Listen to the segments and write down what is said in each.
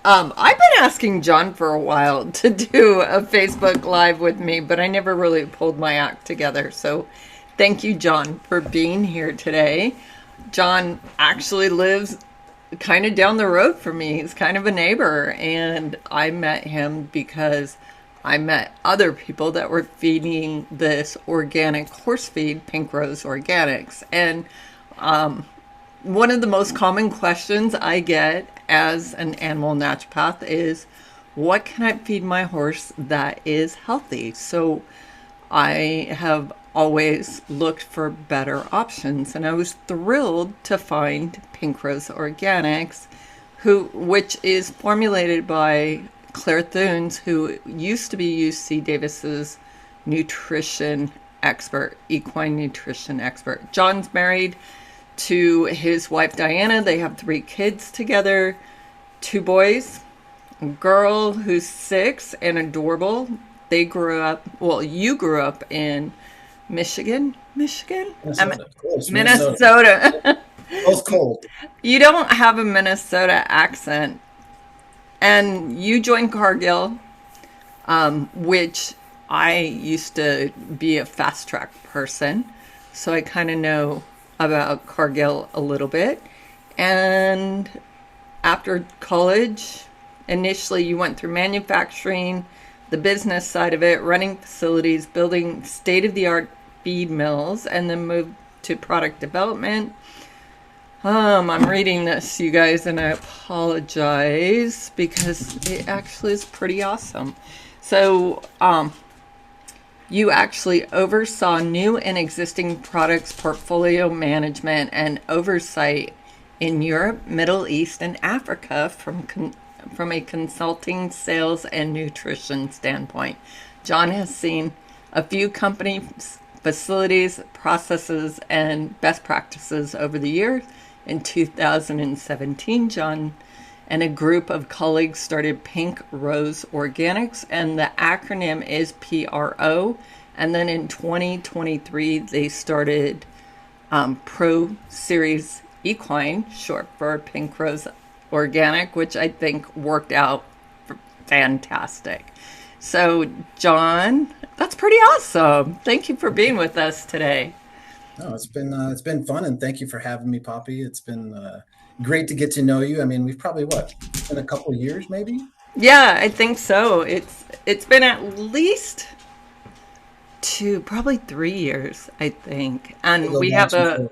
I've been asking John for a while to do a Facebook Live with me, but I never really pulled my act together. So thank you, John, for being here today. John actually lives kind of down the road from me. He's kind of a neighbor, and I met him because I met other people that were feeding this organic horse feed, Pink Rose Organix. And one of the most common questions I get as an animal naturopath is, what can I feed my horse that is healthy? So I have always looked for better options, and I was thrilled to find Pink Rose Organics, which is formulated by Claire Thunes, who used to be UC Davis's nutrition expert, equine nutrition expert. John's married to his wife Diana. They have 3 kids together, 2 boys, a girl who's 6 and adorable. They grew up, well, you grew up in Michigan? Minnesota. Close, Minnesota. Both cold. You don't have a Minnesota accent. And you joined Cargill, which I used to be a fast track person. So I kind of know about Cargill a little bit. And after college, initially you went through manufacturing, the business side of it, running facilities, building state-of-the-art feed mills, and then moved to product development. I'm reading this, you guys, and I apologize because it actually is pretty awesome. So, you actually oversaw new and existing products portfolio management and oversight in Europe, Middle East, and Africa from a consulting, sales, and nutrition standpoint. John has seen a few companies, facilities, processes, and best practices over the years. In 2017, John and a group of colleagues started Pink Rose Organics, and the acronym is PRO. And then in 2023, they started PRO Series Equine, short for Pink Rose Organic, which I think worked out fantastic. So, John, that's pretty awesome. Thank you for being with us today. No, it's been fun, and thank you for having me, Poppy. It's been great to get to know you. I mean, we've probably been a couple of years, maybe. Yeah, I think so. It's been at least probably 3 years, I think. And we have a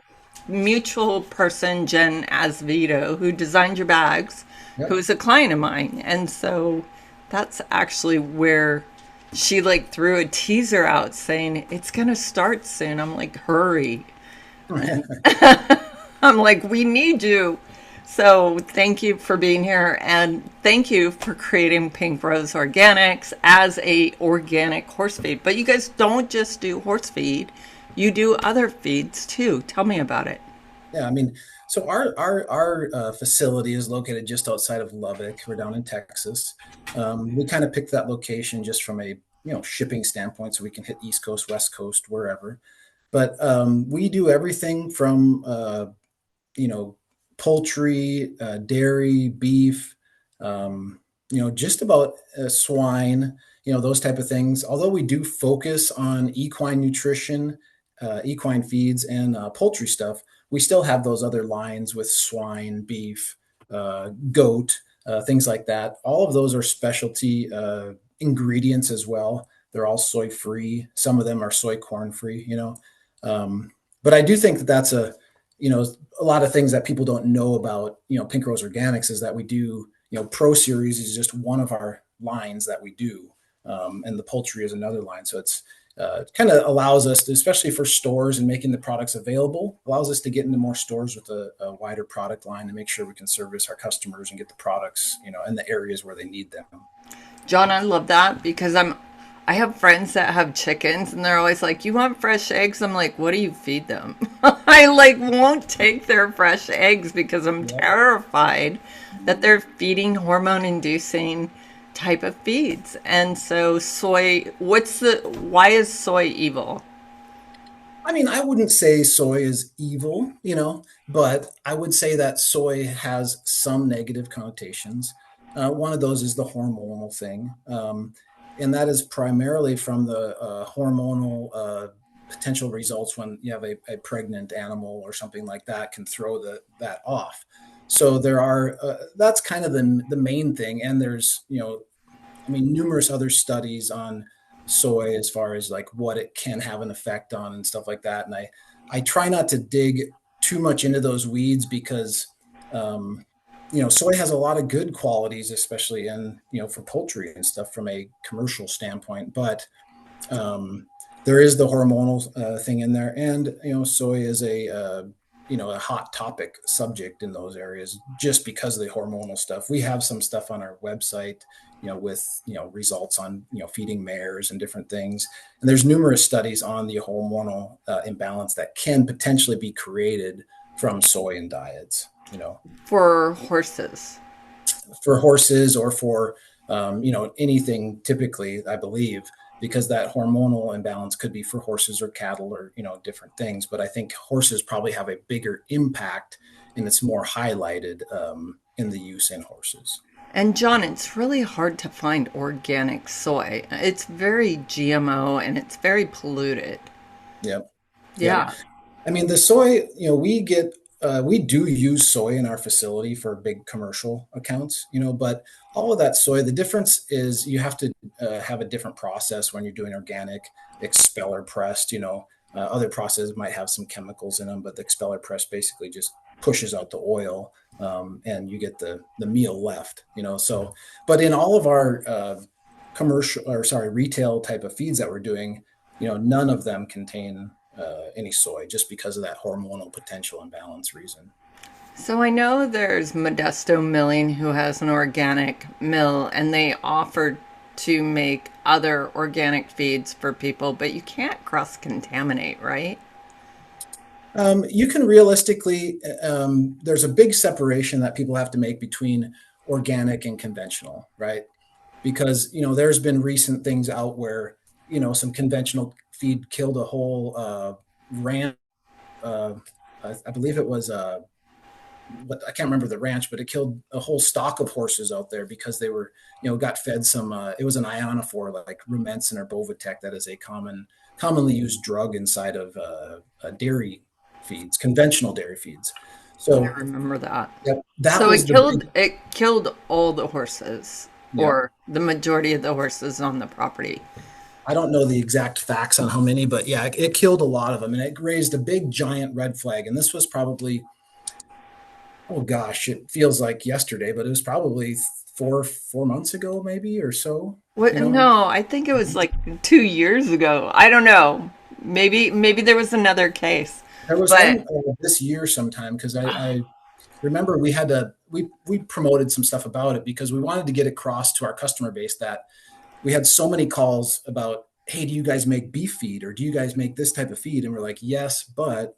mutual person, Jen Asvito, who designed your bags, Yep. who's a client of mine. And so that's actually where she threw a teaser out saying it's gonna start soon. I'm like, hurry. I'm like, we need you. So thank you for being here, and thank you for creating Pink Rose Organics as a organic horse feed. But you guys don't just do horse feed, you do other feeds too. Tell me about it. Yeah, I mean, so our facility is located just outside of Lubbock. We're down in Texas. We kind of picked that location just from a shipping standpoint, so we can hit East Coast, West Coast, wherever. But we do everything from poultry, dairy, beef, just about swine, those type of things. Although we do focus on equine nutrition, equine feeds, and poultry stuff, we still have those other lines with swine, beef, goat, things like that. All of those are specialty ingredients as well. They're all soy-free. Some of them are soy corn-free, But I do think that that's a lot of things that people don't know about, Pink Rose Organics is that we do, PRO Series is just one of our lines that we do. And the poultry is another line. So it's kind of allows us to, especially for stores and making the products available, allows us to get into more stores with a wider product line and make sure we can service our customers and get the products, in the areas where they need them. John, I love that because I have friends that have chickens and they're always like, you want fresh eggs? I'm like, what do you feed them? I won't take their fresh eggs because I'm terrified that they're feeding hormone inducing type of feeds. And so why is soy evil? I mean, I wouldn't say soy is evil, but I would say that soy has some negative connotations. One of those is the hormonal thing. And that is primarily from the hormonal potential results when you have a pregnant animal or something like that can throw that off. So there are that's kind of the main thing. And there's, I mean, numerous other studies on soy as far as like what it can have an effect on and stuff like that. And I try not to dig too much into those weeds because um, soy has a lot of good qualities, especially in, for poultry and stuff from a commercial standpoint. But um, there is the hormonal thing in there, and soy is a hot topic subject in those areas just because of the hormonal stuff. We have some stuff on our website, with results on feeding mares and different things, and there's numerous studies on the hormonal imbalance that can potentially be created from soy in diets. For horses. For horses or for anything typically, I believe, because that hormonal imbalance could be for horses or cattle or different things. But I think horses probably have a bigger impact, and it's more highlighted in the use in horses. And John, it's really hard to find organic soy. It's very GMO and it's very polluted. Yep. Yep. Yeah. I mean, the soy, we do use soy in our facility for big commercial accounts, but all of that soy, the difference is you have to have a different process when you're doing organic, expeller pressed, other processes might have some chemicals in them, but the expeller press basically just pushes out the oil, and you get the meal left, so, but in all of our commercial or sorry, retail type of feeds that we're doing, none of them contain any soy just because of that hormonal potential imbalance reason. So I know there's Modesto Milling who has an organic mill and they offer to make other organic feeds for people, but you can't cross contaminate, right? You can realistically, there's a big separation that people have to make between organic and conventional, right? Because, there's been recent things out where, some conventional feed killed a whole ranch. Uh, I believe it was what I can't remember the ranch, but it killed a whole stock of horses out there because they were, got fed some. It was an ionophore like rumensin or bovatec that is a commonly used drug inside of dairy feeds, conventional dairy feeds. I So remember that. yep, that So was it the big. killed all the horses Yep. or the majority of the horses on the property. I don't know the exact facts on how many, but yeah, it killed a lot of them, and it raised a big giant red flag. And this was probably, oh gosh, it feels like yesterday, but it was probably 4 months ago, maybe or so. What? No, I think it was like 2 years ago. I don't know. Maybe there was another case, There was but one this year sometime because I remember we promoted some stuff about it because we wanted to get across to our customer base that we had so many calls about, hey, do you guys make beef feed or do you guys make this type of feed? And we're like, yes, but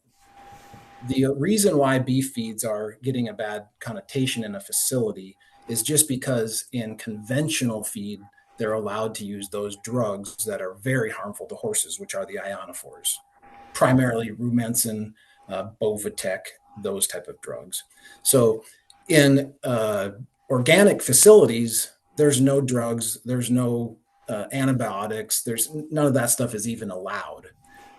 the reason why beef feeds are getting a bad connotation in a facility is just because in conventional feed, they're allowed to use those drugs that are very harmful to horses, which are the ionophores, primarily rumensin, bovatec, those type of drugs. So in organic facilities, there's no drugs, there's no antibiotics, there's none of that stuff is even allowed.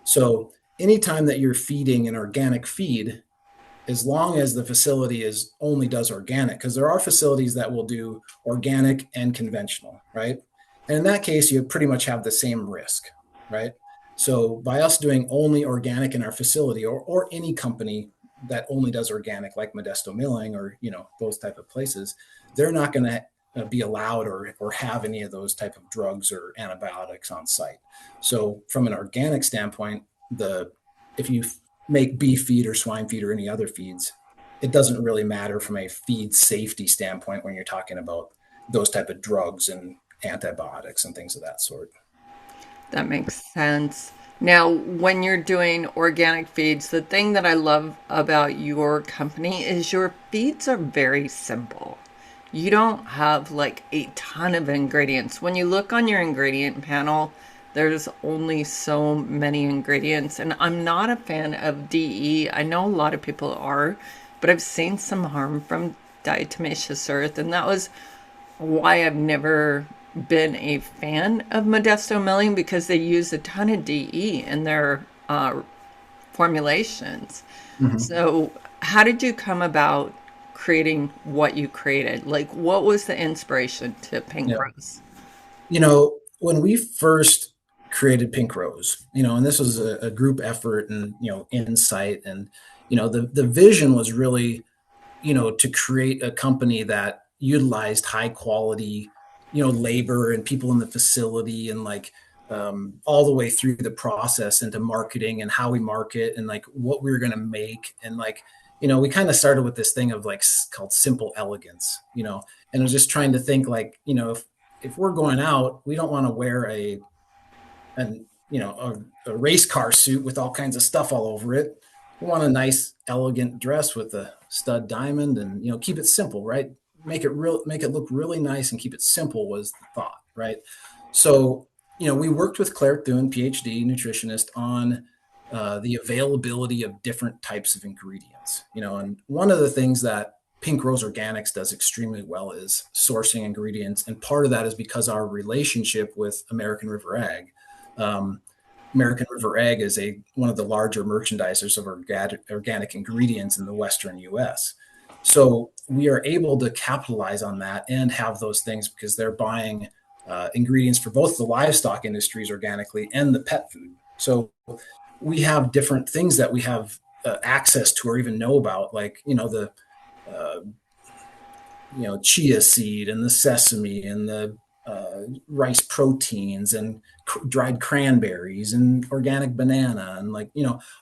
So anytime that you're feeding an organic feed, as long as the facility is only does organic, because there are facilities that will do organic and conventional, right? And in that case, you pretty much have the same risk, right? So by us doing only organic in our facility, or any company that only does organic, like Modesto Milling or those type of places, they're not going to be allowed or have any of those type of drugs or antibiotics on site. So from an organic standpoint, the if you make beef feed or swine feed or any other feeds, it doesn't really matter from a feed safety standpoint when you're talking about those type of drugs and antibiotics and things of that sort. that makes sense. Now, when you're doing organic feeds, the thing that I love about your company is your feeds are very simple. You don't have like a ton of ingredients. When you look on your ingredient panel, there's only so many ingredients. And I'm not a fan of DE. I know a lot of people are, but I've seen some harm from diatomaceous earth. And that was why I've never been a fan of Modesto milling, because they use a ton of DE in their formulations. Mhm. So, how did you come about creating what you created? Like, what was the inspiration to Pink Yeah. Rose? When we first created Pink Rose, and this was a group effort and, insight and, the vision was really, to create a company that utilized high quality, labor and people in the facility and like all the way through the process into marketing and how we market and like what we were going to make. And like, we kind of started with this thing of like called simple elegance, and I was just trying to think like, if we're going out, we don't want to wear an a race car suit with all kinds of stuff all over it. We want a nice, elegant dress with a stud diamond, and keep it simple, right? Make it look really nice, and keep it simple was the thought, right? So we worked with Claire Thune, PhD nutritionist, on the availability of different types of ingredients. And one of the things that Pink Rose Organics does extremely well is sourcing ingredients, and part of that is because our relationship with American River Ag. Um, American River Ag is one of the larger merchandisers of organic ingredients in the Western U.S. So we are able to capitalize on that and have those things because they're buying ingredients for both the livestock industries organically and the pet food. So we have different things that we have access to or even know about, like the uh, chia seed and the sesame and the rice proteins and dried cranberries and organic banana and like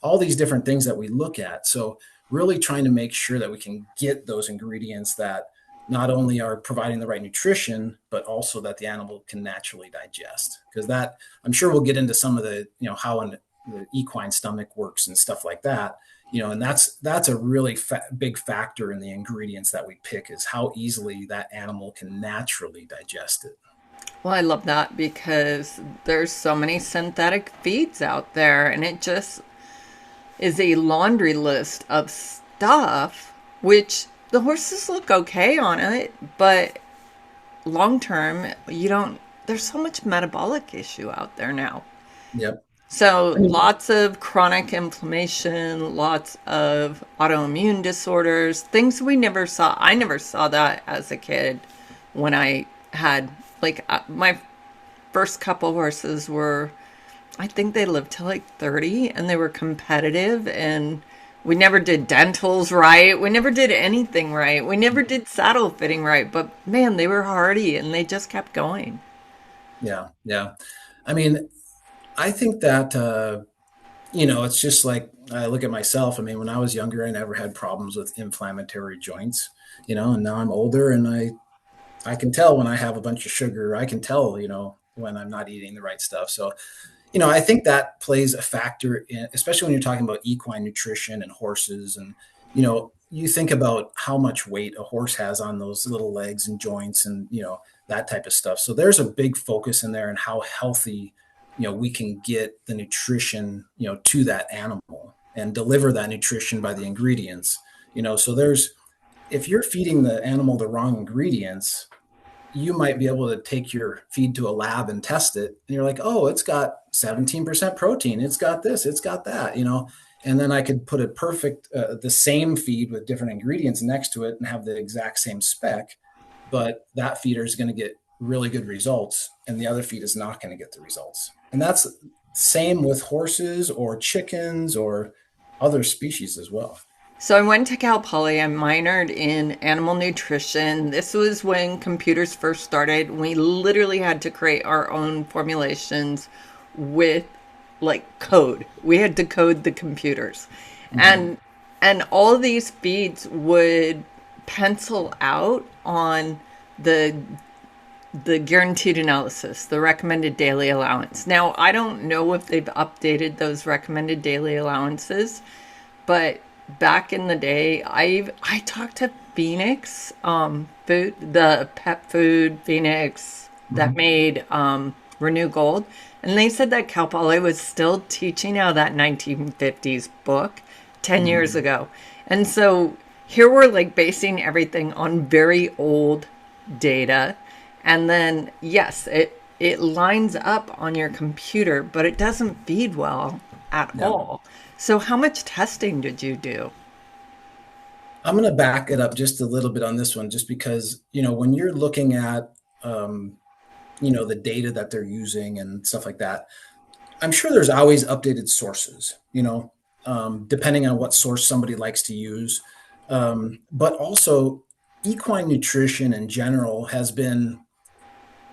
all these different things that we look at. So really trying to make sure that we can get those ingredients that not only are providing the right nutrition, but also that the animal can naturally digest. Because that, I'm sure we'll get into some of the how the equine stomach works and stuff like that. And that's a really big factor in the ingredients that we pick, is how easily that animal can naturally digest it. Well, I love that because there's so many synthetic feeds out there, and it just is a laundry list of stuff, which the horses look okay on it, but long term, you don't, there's so much metabolic issue out there now. Yep. So I mean, lots of chronic inflammation, lots of autoimmune disorders, things we never saw. I never saw that as a kid when I had, like, my first couple horses were, I think they lived to like 30, and they were competitive, and we never did dentals right. We never did anything right. We never did saddle fitting right, but man, they were hardy and they just kept going. yeah, yeah. I mean, I think that it's just like I look at myself. I mean, when I was younger, I never had problems with inflammatory joints, and now I'm older and I can tell when I have a bunch of sugar. I can tell, when I'm not eating the right stuff. So, I think that plays a factor in, especially when you're talking about equine nutrition and horses. And, you think about how much weight a horse has on those little legs and joints and, that type of stuff. So there's a big focus in there and how healthy, we can get the nutrition, to that animal and deliver that nutrition by the ingredients, so if you're feeding the animal the wrong ingredients, you might be able to take your feed to a lab and test it. And you're like, oh, it's got 17% protein. It's got this, it's got that, and then I could put a perfect, the same feed with different ingredients next to it and have the exact same spec. But that feeder is going to get really good results. And the other feed is not going to get the results. And that's same with horses or chickens or other species as well. So I went to Cal Poly. I minored in animal nutrition. This was when computers first started. We literally had to create our own formulations with like code. We had to code the computers. Mm-hmm. And all of these feeds would pencil out on the the guaranteed analysis, the recommended daily allowance. Now, I don't know if they've updated those recommended daily allowances, but back in the day, I talked to Phoenix food, the pet food Phoenix that Mm-hmm. made Renew Gold, and they said that Cal Poly was still teaching out that 1950s book 10 years Mm-hmm. ago. And so here we're like basing everything on very old data. And then, yes, it lines up on your computer, but it doesn't feed well at Yeah. all. So, how much testing did you do? I'm going to back it up just a little bit on this one, just because, when you're looking at, um, the data that they're using and stuff like that, I'm sure there's always updated sources, depending on what source somebody likes to use. But also, equine nutrition in general has been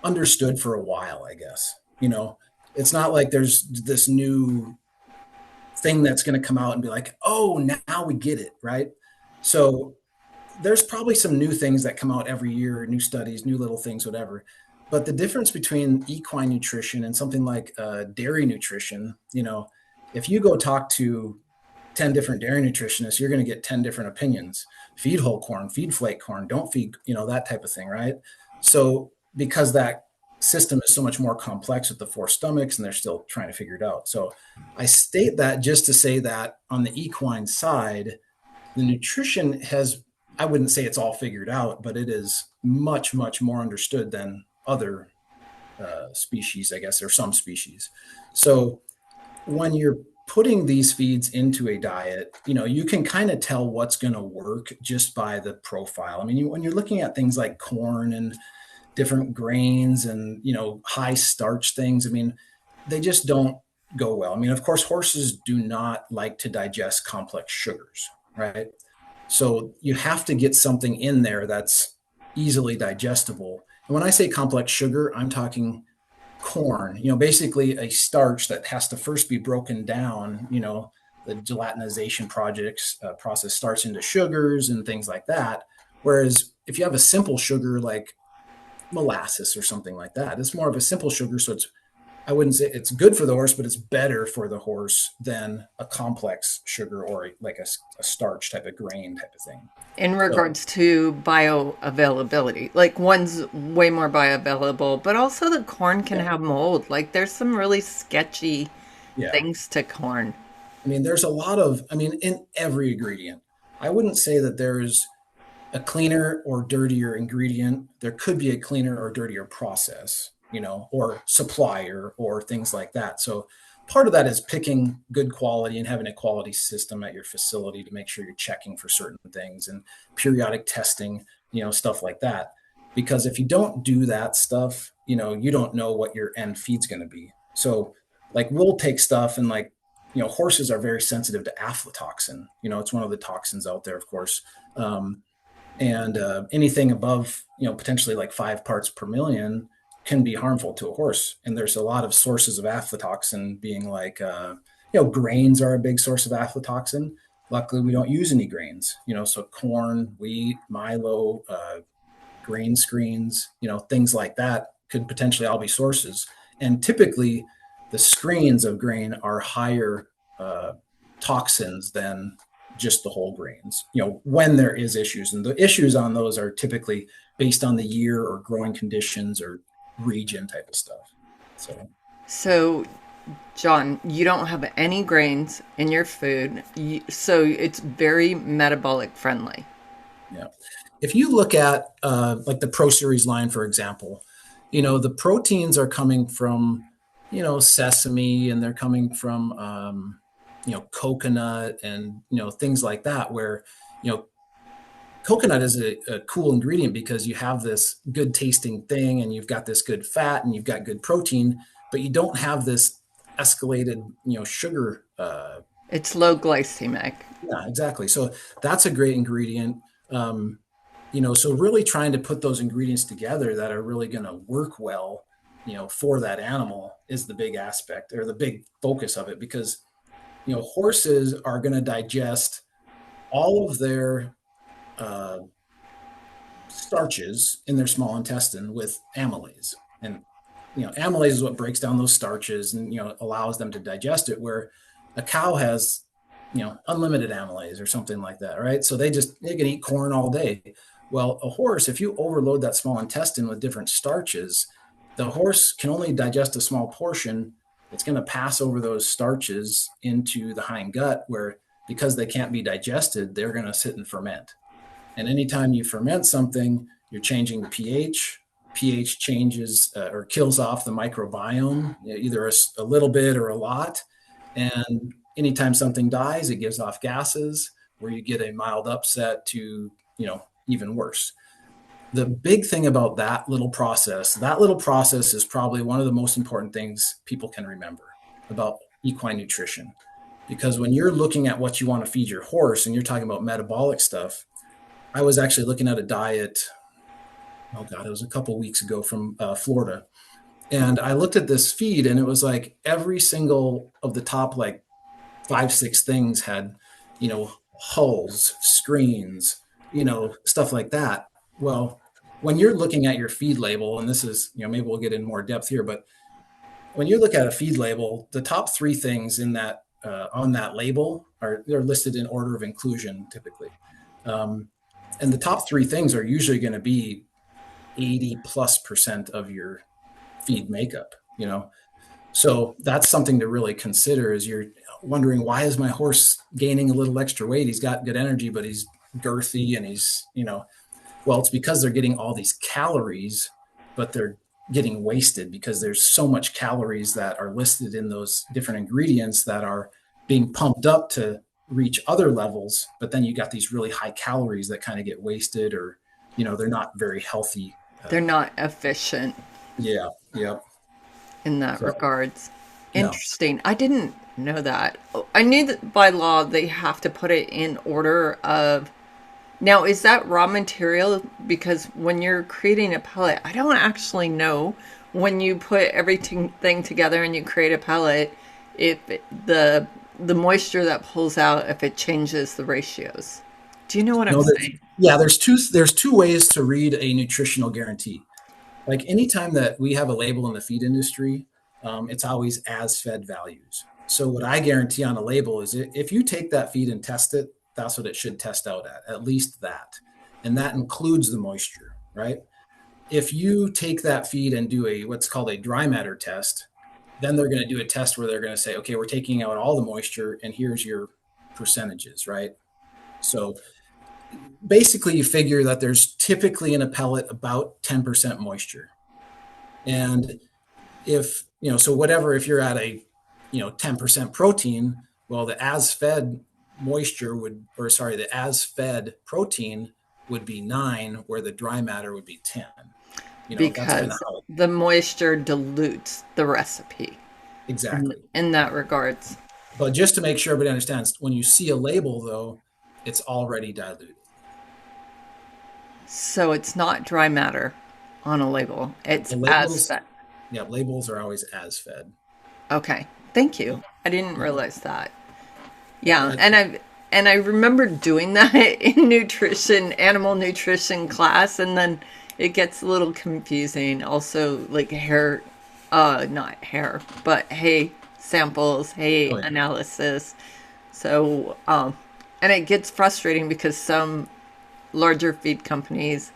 understood for a while, I guess. It's not like there's this new thing that's going to come out and be like, oh, now we get it, right? So there's probably some new things that come out every year, new studies, new little things, whatever. But the difference between equine nutrition and something like dairy nutrition, if you go talk to 10 different dairy nutritionists, you're going to get 10 different opinions. Feed whole corn, feed flake corn, don't feed, that type of thing, right? So because that system is so much more complex with the four stomachs and they're still trying to figure it out. So I state that just to say that on the equine side, the nutrition has, I wouldn't say it's all figured out, but it is much, much more understood than other species, I guess, or some species. So when you're putting these feeds into a diet, you can kind of tell what's going to work just by the profile. I mean, when you're looking at things like corn and different grains and, high starch things, I mean, they just don't go well. I mean, of course, horses do not like to digest complex sugars, right? So you have to get something in there that's easily digestible. And when I say complex sugar, I'm talking corn, basically a starch that has to first be broken down, the gelatinization process starts into sugars and things like that. Whereas if you have a simple sugar like molasses or something like that, it's more of a simple sugar. So I wouldn't say it's good for the horse, but it's better for the horse than a complex sugar or like a starch type of grain type of thing. In So, regards to bioavailability, like one's way more bioavailable, but also the corn can yeah, have mold. Like there's some really sketchy yeah. things to corn. I mean, there's a lot of, I mean, in every ingredient, I wouldn't say that there's a cleaner or dirtier ingredient. There could be a cleaner or dirtier process, or supplier or things like that. So part of that is picking good quality and having a quality system at your facility to make sure you're checking for certain things and periodic testing, stuff like that. Because if you don't do that stuff, you don't know what your end feed's going to be. So like we'll take stuff and like, horses are very sensitive to aflatoxin. It's one of the toxins out there, of course. And anything above, potentially like 5 parts per million can be harmful to a horse. And there's a lot of sources of aflatoxin being like, grains are a big source of aflatoxin. Luckily, we don't use any grains, so corn, wheat, milo, grain screens, things like that could potentially all be sources. And typically, the screens of grain are higher toxins than just the whole grains, when there is issues. And the issues on those are typically based on the year or growing conditions or region type of stuff. So, So, John, you don't have any grains in your food, so it's very metabolic friendly. yeah. If you look at like the Pro Series line, for example, the proteins are coming from, sesame and they're coming from, coconut and, things like that, where, you know, coconut is a cool ingredient because you have this good tasting thing and you've got this good fat and you've got good protein, but you don't have this escalated, sugar. It's low glycemic. Yeah, exactly. So that's a great ingredient. So really trying to put those ingredients together that are really going to work well, for that animal is the big aspect or the big focus of it because, horses are going to digest all of their uh, starches in their small intestine with amylase. And, amylase is what breaks down those starches and, allows them to digest it, where a cow has, unlimited amylase or something like that, right? So they can eat corn all day. Well, a horse, if you overload that small intestine with different starches, the horse can only digest a small portion. It's going to pass over those starches into the hind gut, where because they can't be digested, they're going to sit and ferment. And anytime you ferment something, you're changing the pH, pH changes or kills off the microbiome, either a little bit or a lot. And anytime something dies, it gives off gases where you get a mild upset to, even worse. The big thing about that little process is probably one of the most important things people can remember about equine nutrition. Because when you're looking at what you want to feed your horse and you're talking about metabolic stuff, I was actually looking at a diet, oh God, it was a couple weeks ago from Florida. And I looked at this feed and it was like every single of the top like 5, 6 things had, hulls, screens, stuff like that. Well, when you're looking at your feed label, and this is, maybe we'll get in more depth here, but when you look at a feed label, the top 3 things in that on that label they're listed in order of inclusion typically, and the top 3 things are usually going to be 80+% of your feed makeup. So that's something to really consider. Is you're wondering, why is my horse gaining a little extra weight? He's got good energy, but he's girthy and he's, well, it's because they're getting all these calories, but they're getting wasted because there's so much calories that are listed in those different ingredients that are being pumped up to reach other levels. But then you got these really high calories that kind of get wasted, or, they're not very healthy. They're not efficient Yeah. Yep. in that So, regards. no. Interesting. I didn't know that. I knew that by law they have to put it in order of. Now, is that raw material? Because when you're creating a pellet, I don't actually know when you put everything together and you create a pellet, if the moisture that pulls out, if it changes the ratios. Do you know what I'm No, saying? there's two ways to read a nutritional guarantee. Like anytime that we have a label in the feed industry, it's always as fed values. So what I guarantee on a label is if you take that feed and test it, that's what it should test out at least that. And that includes the moisture, right? If you take that feed and do what's called a dry matter test, then they're going to do a test where they're going to say, okay, we're taking out all the moisture and here's your percentages, right? So basically you figure that there's typically in a pellet about 10% moisture. And so whatever, if you're at a, 10% protein, well, the as fed the as fed protein would be 9, where the dry matter would be 10. That's kind of Because how. the moisture dilutes the recipe Exactly. in that regards. But just to make sure everybody understands, when you see a label, though, it's already diluted. So it's not dry matter on a label. The It's as labels, fed. yeah, labels are always as fed. Okay. Thank you. I didn't Yeah. realize that. Yeah, Yeah. and I remember doing that in nutrition, animal nutrition class, and then it gets a little confusing. Also, like hair, not hair, but hay samples, hay Oh, yeah. analysis. So, and it gets frustrating because some larger feed companies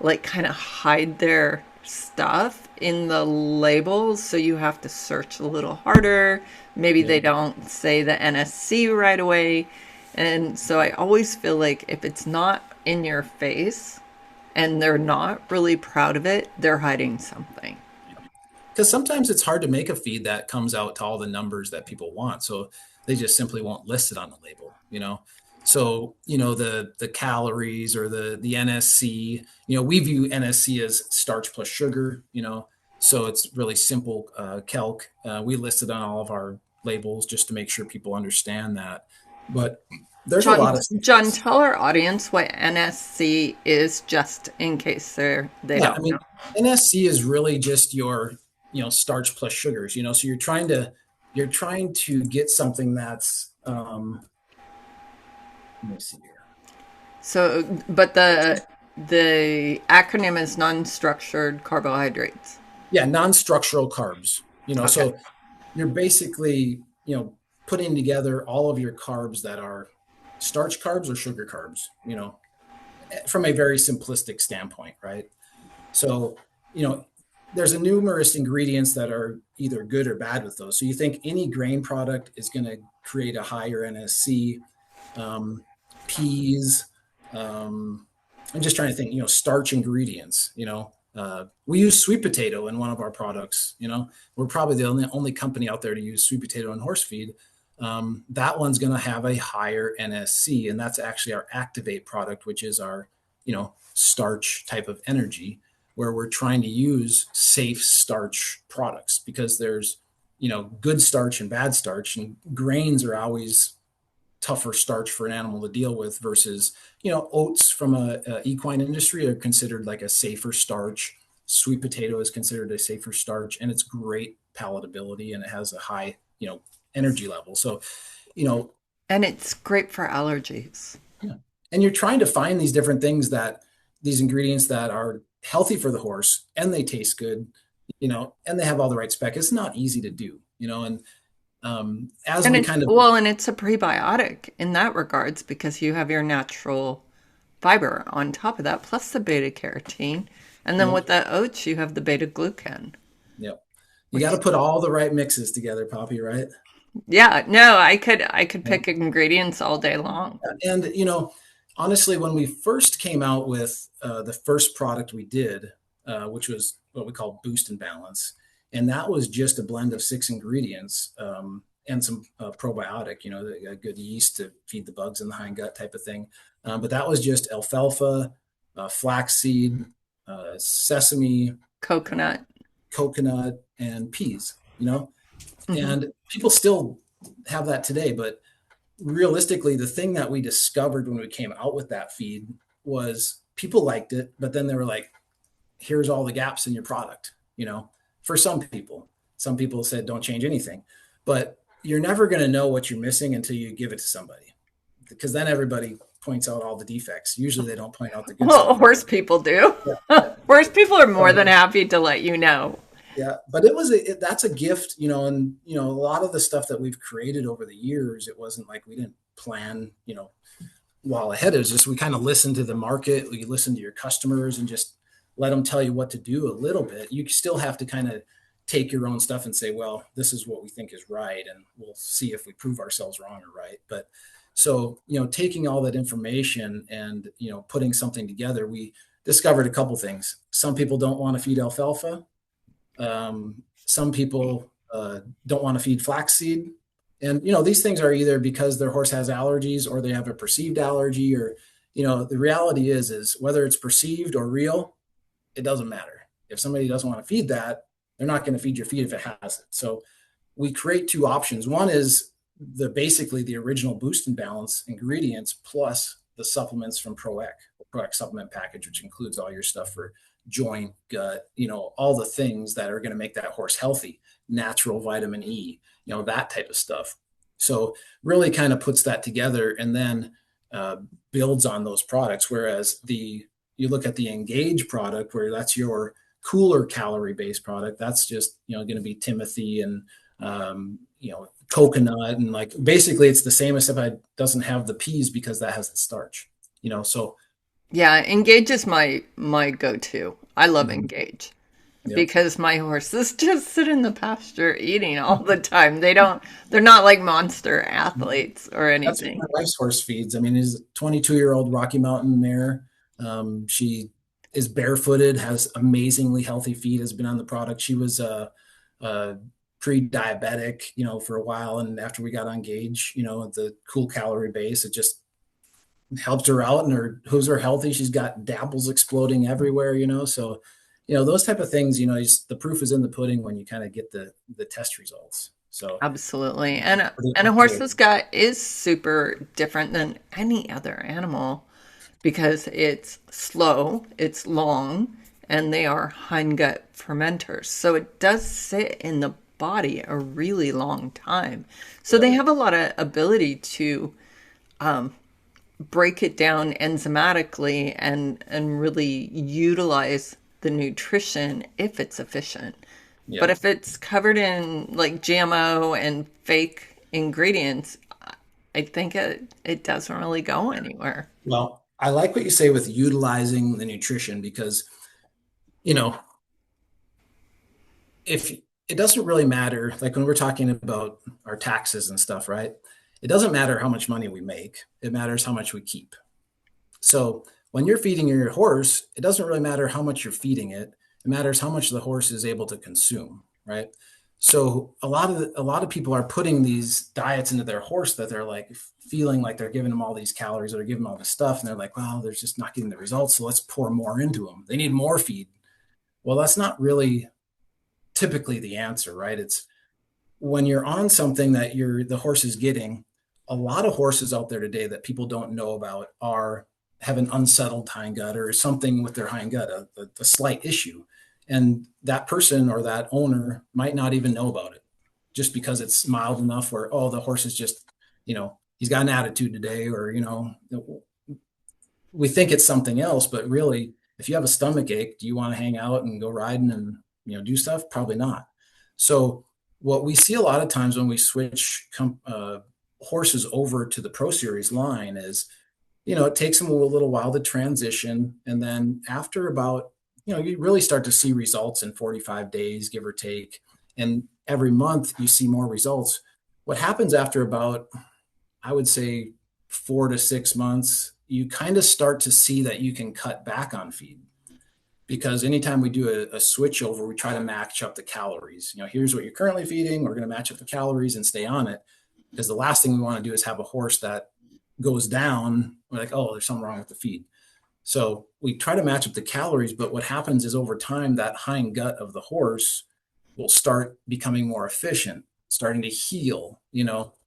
like kind of hide their stuff in the labels, so you have to search a little harder. Maybe Yeah. they don't say the NSC right away. And so I always feel like if it's not in your face and they're not really proud of it, they're hiding something. Because sometimes it's hard to make a feed that comes out to all the numbers that people want. So they just simply won't list it on the label. So, the calories or the NSC, we view NSC as starch plus sugar. So it's really simple calc. We list it on all of our labels just to make sure people understand that. But there's a John, lot of John, steps. tell our audience what NSC is, just in case they Yeah, I don't know. mean, NSC is really just your, starch plus sugars. So you're trying to get something that's, let me see here. So, but the acronym is non-structured carbohydrates. Yeah, non-structural carbs. Okay. So you're basically, putting together all of your carbs that are starch carbs or sugar carbs, from a very simplistic standpoint, right? So, there's a numerous ingredients that are either good or bad with those. So you think any grain product is going to create a higher NSC. Um, peas. I'm just trying to think, starch ingredients, We use sweet potato in one of our products. We're probably the only company out there to use sweet potato in horse feed. That one's going to have a higher NSC, and that's actually our Activate product, which is our starch type of energy, where we're trying to use safe starch products, because there's good starch and bad starch, and grains are always tougher starch for an animal to deal with versus oats from a equine industry are considered like a safer starch. Sweet potato is considered a safer starch, and it's great palatability, and it has a high energy level. So And it's great for allergies. yeah. And you're trying to find these different things, these ingredients that are healthy for the horse, and they taste good, and they have all the right spec. It's not easy to do, and as And we it's kind of well, and it's a prebiotic in that regards because you have your natural fiber on top of that, plus the beta carotene. And then Yep. with the oats, you have the beta glucan, Yep. You got to which put all the right mixes together, Poppy, right? yeah, no, I could Yeah. pick ingredients all day long. And honestly, when we first came out with the first product we did, which was what we call Boost and Balance, and that was just a blend of 6 ingredients, and some probiotic, a good yeast to feed the bugs in the hindgut type of thing. But that was just alfalfa, flaxseed, sesame, uh, Coconut. coconut, and peas. Hmm. And people still have that today, but realistically, the thing that we discovered when we came out with that feed was people liked it, but then they were like, here's all the gaps in your product. For some people said don't change anything, but you're never going to know what you're missing until you give it to somebody, because then everybody points out all the defects. Usually they don't point out the good Well, stuff. horse people do. Yeah. Horse people are more than happy to let you know. Yeah, but that's a gift, and a lot of the stuff that we've created over the years, it wasn't like we didn't plan, while ahead. It was just we kind of listened to the market, we listened to your customers, and just let them tell you what to do a little bit. You still have to kind of take your own stuff and say, well, this is what we think is right, and we'll see if we prove ourselves wrong or right. But so taking all that information and putting something together, we discovered a couple things. Some people don't want to feed alfalfa. Some people don't want to feed flaxseed. And, these things are either because their horse has allergies or they have a perceived allergy, or, the reality is whether it's perceived or real, it doesn't matter. If somebody doesn't want to feed that, they're not going to feed your feed if it has it. So we create 2 options. One is basically the original Boost and Balance ingredients plus the supplements from ProEq supplement package, which includes all your stuff for joint, gut, all the things that are going to make that horse healthy, natural vitamin E, that type of stuff. So really kind of puts that together, and then builds on those products. Whereas you look at the Engage product, where that's your cooler calorie based product, that's just going to be Timothy and coconut, and like basically it's the same, except it doesn't have the peas because that has the starch. So Yeah, Engage is my go-to. I love mhm, Engage yep. because my horses just sit in the pasture eating all the time. They're not like monster athletes or That's what anything. my wife's horse feeds. I mean, he's a 22-year-old Rocky Mountain mare. She is barefooted, has amazingly healthy feet, has been on the product. She was pre-diabetic, for a while. And after we got on Gauge, the cool calorie base, it just helped her out, and her hooves are healthy. She's got dabbles exploding everywhere, So, those type of things, the proof is in the pudding when you kind of get the test results. So Absolutely. And a pretty horse's gut is super different than any other animal because it's slow, it's long, and they are hindgut fermenters. So it does sit in the body a really long time. So they right. have a lot of ability to break it down enzymatically and really utilize the nutrition if it's efficient. But Yep. if it's covered in like GMO and fake ingredients, I think it doesn't really go anywhere. Well, I like what you say with utilizing the nutrition, because, you know, if it doesn't really matter, like when we're talking about our taxes and stuff, right? It doesn't matter how much money we make, it matters how much we keep. So when you're feeding your horse, it doesn't really matter how much you're feeding it. It matters how much the horse is able to consume, right? So a lot of people are putting these diets into their horse that they're like feeling like they're giving them all these calories or they're giving them all this stuff, and they're like, well, they're just not getting the results, so let's pour more into them. They need more feed. Well, that's not really typically the answer, right? It's when you're on something that the horse is getting. A lot of horses out there today that people don't know about are have an unsettled hindgut or something with their hindgut, a slight issue, and that person or that owner might not even know about it, just because it's mild enough where, oh, the horse is just, he's got an attitude today, or we think it's something else, but really, if you have a stomach ache, do you want to hang out and go riding and do stuff? Probably not. So what we see a lot of times when we switch horses over to the Pro Series line is, it takes them a little while to transition, and then after about, you really start to see results in 45 days, give or take, and every month you see more results. What happens after about, I would say, 4 to 6 months, you kind of start to see that you can cut back on feed, because anytime we do a switch over, we try to match up the calories. Here's what you're currently feeding. We're going to match up the calories and stay on it, because the last thing we want to do is have a horse that goes down. We're like, oh, there's something wrong with the feed. So we try to match up the calories, but what happens is over time, that hind gut of the horse will start becoming more efficient, starting to heal,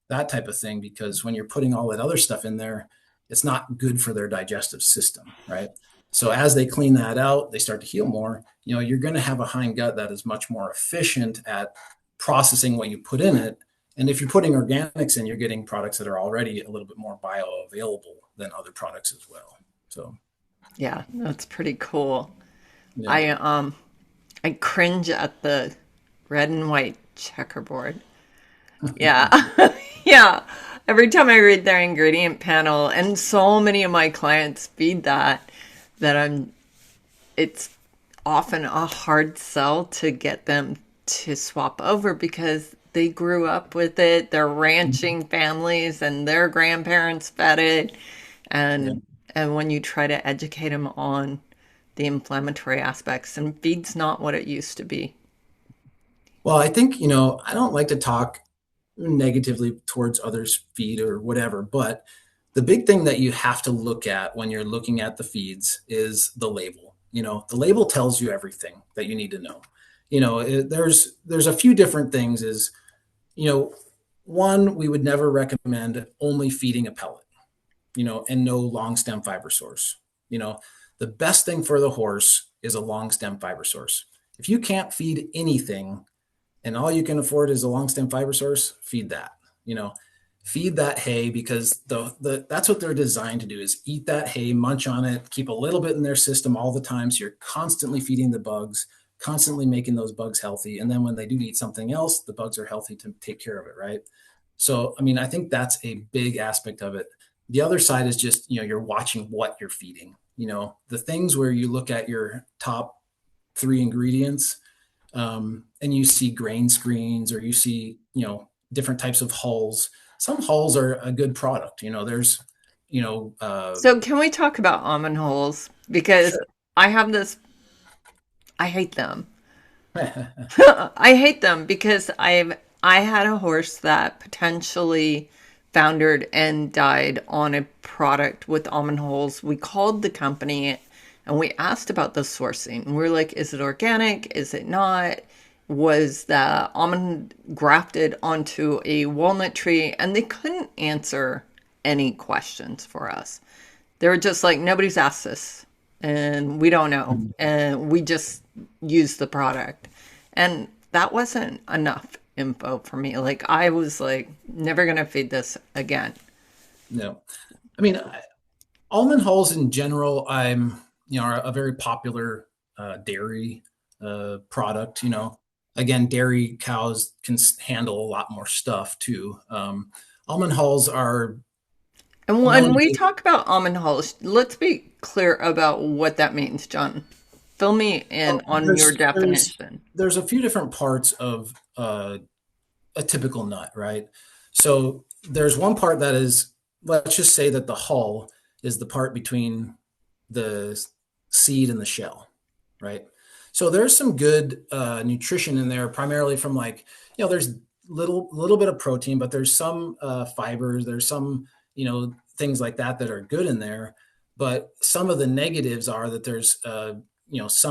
that type of thing, because when you're putting all that other stuff in there, it's not good for their digestive system, right? So as they clean that out, they start to heal more. You're going to have a hind gut that is much more efficient at processing what you put in it. And if you're putting organics in, you're getting products that are already a little bit more bioavailable than other products as well. So Yeah, that's pretty cool. yeah. I cringe at the red and white checkerboard. Yeah. Yeah. Every time I read their ingredient panel, and so many of my clients feed that it's often a hard sell to get them to swap over, because they grew up with it. They're ranching families and their grandparents fed it. Yeah. And when you try to educate them on the inflammatory aspects, and feed's not what it used to be. Well, I think, I don't like to talk negatively towards others' feed or whatever, but the big thing that you have to look at when you're looking at the feeds is the label. The label tells you everything that you need to know. There's a few different things. Is, one, we would never recommend only feeding a pellet, and no long stem fiber source. The best thing for the horse is a long stem fiber source. If you can't feed anything and all you can afford is a long stem fiber source, feed that. Feed that hay, because that's what they're designed to do, is eat that hay, munch on it, keep a little bit in their system all the time. So you're constantly feeding the bugs, constantly making those bugs healthy. And then when they do eat something else, the bugs are healthy to take care of it, right? So, I think that's a big aspect of it. The other side is just, you're watching what you're feeding. The things where you look at your top 3 ingredients, and you see grain screens, or you see, different types of hulls. Some hulls are a good product. There's, So can we talk about almond holes? Because sure. I have this, I hate them. I hate them because I had a horse that potentially foundered and died on a product with almond holes. We called the company and we asked about the sourcing. We're like, is it organic? Is it not? Was the almond grafted onto a walnut tree? And they couldn't answer any questions for us. They were just like, nobody's asked this and we don't know. And we just use the product. And that wasn't enough info for me. Like, I was like, never going to feed this again. No, I mean, almond hulls in general, are a very popular dairy product. Again, dairy cows can handle a lot more stuff too. Almond hulls are And known when to we be. talk about almond hulls, let's be clear about what that means, John. Fill me in Well, on your definition. there's a few different parts of a typical nut, right? So there's one part that is, let's just say that the hull is the part between the seed and the shell, right? So there's some good nutrition in there, primarily from like, there's little bit of protein, but there's some fibers, there's some, things like that that are good in there. But some of the negatives are that there's, some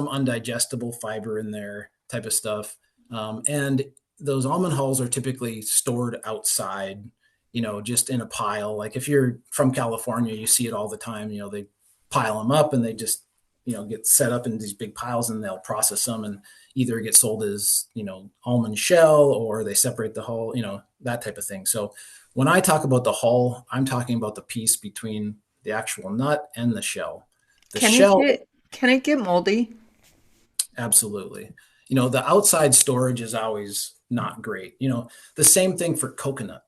undigestible fiber in there type of stuff. And those almond hulls are typically stored outside, just in a pile. Like if you're from California, you see it all the time. They pile them up and they just, get set up in these big piles, and they'll process them and either get sold as, almond shell, or they separate the hull, that type of thing. So when I talk about the hull, I'm talking about the piece between the actual nut and the shell. The Can it shell, get can it get moldy? absolutely. The outside storage is always not great. The same thing for coconut,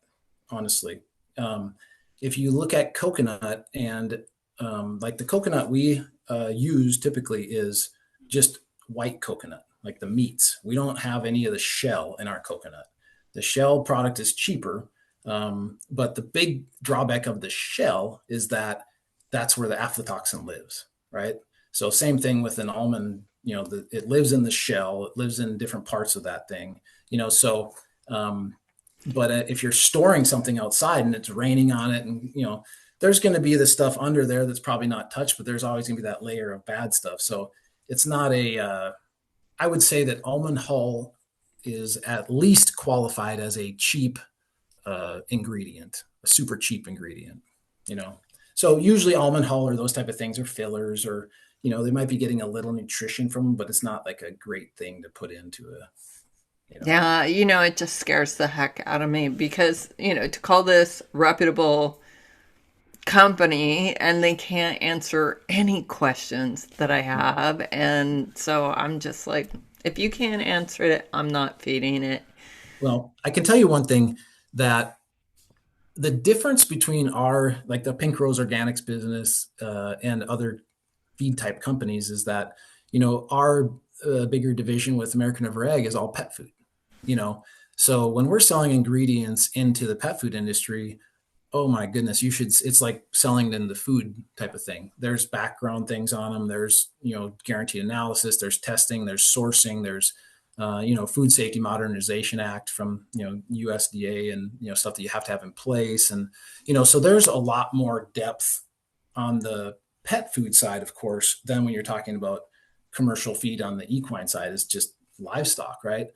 honestly. Um, if you look at coconut, and like the coconut we use typically is just white coconut, like the meats. We don't have any of the shell in our coconut. The shell product is cheaper, but the big drawback of the shell is that that's where the aflatoxin lives, right? So same thing with an almond. It lives in the shell. It lives in different parts of that thing. So but if you're storing something outside and it's raining on it, and there's going to be the stuff under there that's probably not touched, but there's always going to be that layer of bad stuff. So it's not I would say that almond hull is at least qualified as a cheap ingredient, a super cheap ingredient, you know. So usually almond hull or those type of things are fillers, or they might be getting a little nutrition from them, but it's not like a great thing to put into a, you know. Yeah, it just scares the heck out of me because, to call this reputable company and they can't answer any questions that I have. And so I'm just like, if you can't answer it, I'm not feeding it. Well, I can tell you one thing, that the difference between like the Pink Rose Organics business and other feed type companies is that, our bigger division with American River Egg is all pet food, you know. So when we're selling ingredients into the pet food industry, oh my goodness, it's like selling in the food type of thing. There's background things on them. There's, guaranteed analysis, there's testing, there's sourcing, there's, Food Safety Modernization Act from, USDA, and, stuff that you have to have in place. And, so there's a lot more depth on the pet food side, of course, than when you're talking about commercial feed on the equine side. Is just livestock, right?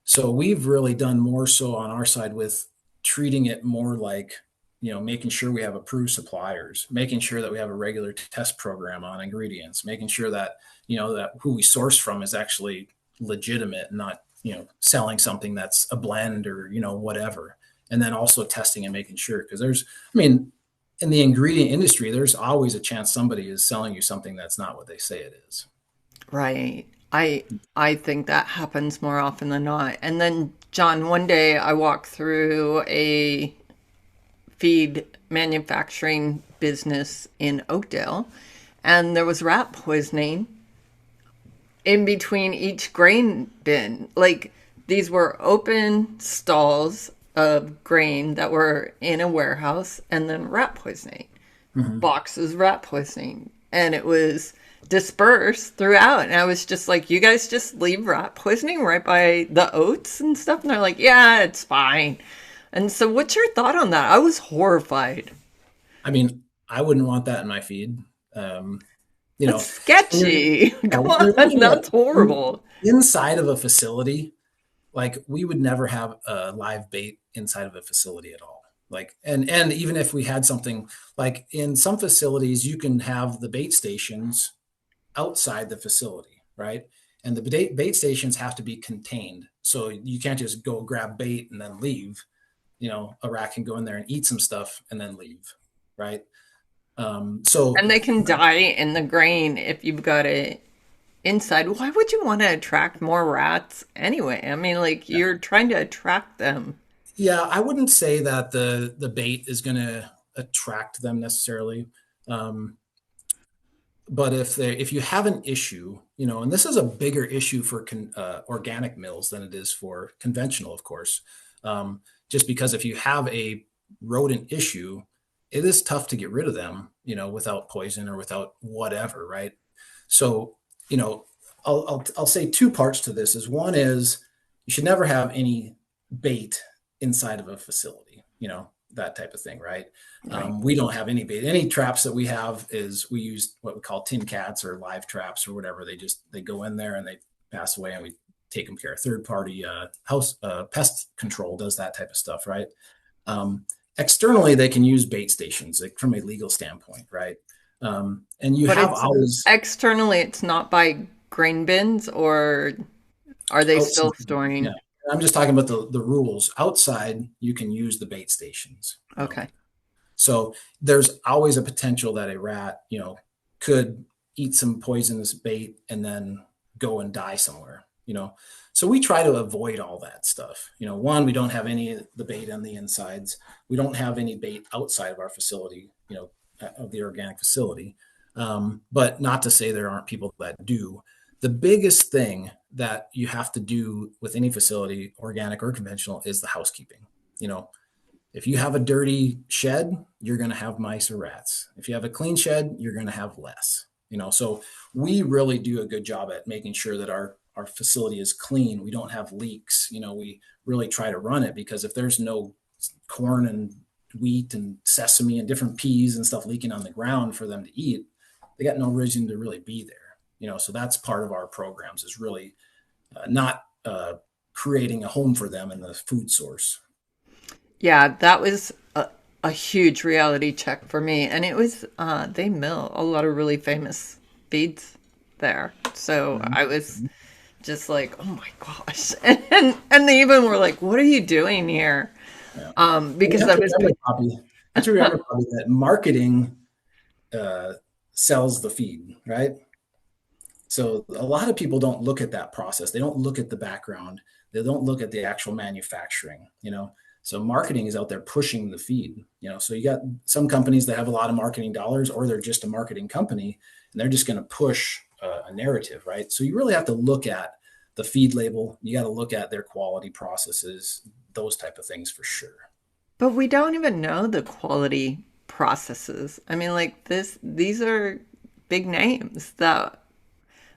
So we've really done more so on our side with treating it more like, making sure we have approved suppliers, making sure that we have a regular test program on ingredients, making sure that, that who we source from is actually legitimate, not, selling something that's a blend or, whatever. And then also testing and making sure, because in the ingredient industry, there's always a chance somebody is selling you something that's not what they say it is. Right. I think that happens more often than not. And then, John, one day I walked through a feed manufacturing business in Oakdale, and there was rat poisoning in between each grain bin. Like, these were open stalls of grain that were in a warehouse, and then rat poisoning, Mm-hmm. boxes of rat poisoning, and it was dispersed throughout. And I was just like, you guys just leave rat poisoning right by the oats and stuff? And they're like, yeah, it's fine. And so what's your thought on that? I was horrified. I wouldn't want that in my feed. Um, you That's know, when you're, sketchy. Come when you're on, looking at that's horrible. inside of a facility, like we would never have a live bait inside of a facility at all. Like, and even if we had something, like in some facilities, you can have the bait stations outside the facility, right? And the bait stations have to be contained. So you can't just go grab bait and then leave. A rat can go in there and eat some stuff and then leave, right? So And they can die in the grain if you've got it inside. Why would you want to attract more rats anyway? I mean, like, you're trying to attract them. yeah, I wouldn't say that the bait is going to attract them necessarily. Um, but if you have an issue, and this is a bigger issue for organic mills than it is for conventional, of course. Just because if you have a rodent issue, it is tough to get rid of them, without poison or without whatever, right? So, I'll say two parts to this. Is one is you should never have any bait inside of a facility, that type of thing, right? Right. We don't have any bait. Any traps that we have is we use what we call tin cats or live traps or whatever. They go in there and they pass away and we take them care. Third party house pest control does that type of stuff, right? Externally, they can use bait stations, like from a legal standpoint, right? And you But have it's always externally, it's not by grain bins, or are they still outside. Yeah, storing? I'm just talking about the rules. Outside, you can use the bait stations. Okay. So there's always a potential that a rat, could eat some poisonous bait and then go and die somewhere. So we try to avoid all that stuff. One, we don't have any of the bait on the insides. We don't have any bait outside of our facility, of the organic facility. But not to say there aren't people that do. The biggest thing that you have to do with any facility, organic or conventional, is the housekeeping. If you have a dirty shed, you're going to have mice or rats. If you have a clean shed, you're going to have less. So we really do a good job at making sure that our facility is clean. We don't have leaks. We really try to run it, because if there's no corn and wheat and sesame and different peas and stuff leaking on the ground for them to eat, they got no reason to really be there. So that's part of our programs, is really not creating a home for them in the food source. Yeah, that was a huge reality check for me. And it was, they mill a lot of really famous feeds there. So Mm-hmm. I was just like, oh my gosh. And they even were like, what are you doing here? Yeah. Because You have I to was, remember, Poppy, you have to remember, Poppy, that marketing sells the feed, right? So a lot of people don't look at that process. They don't look at the background. They don't look at the actual manufacturing. So marketing is out there pushing the feed. So you got some companies that have a lot of marketing dollars, or they're just a marketing company, and they're just going to push a narrative, right? So you really have to look at the feed label. You got to look at their quality processes, those type of things for sure. but we don't even know the quality processes. I mean, like these are big names that,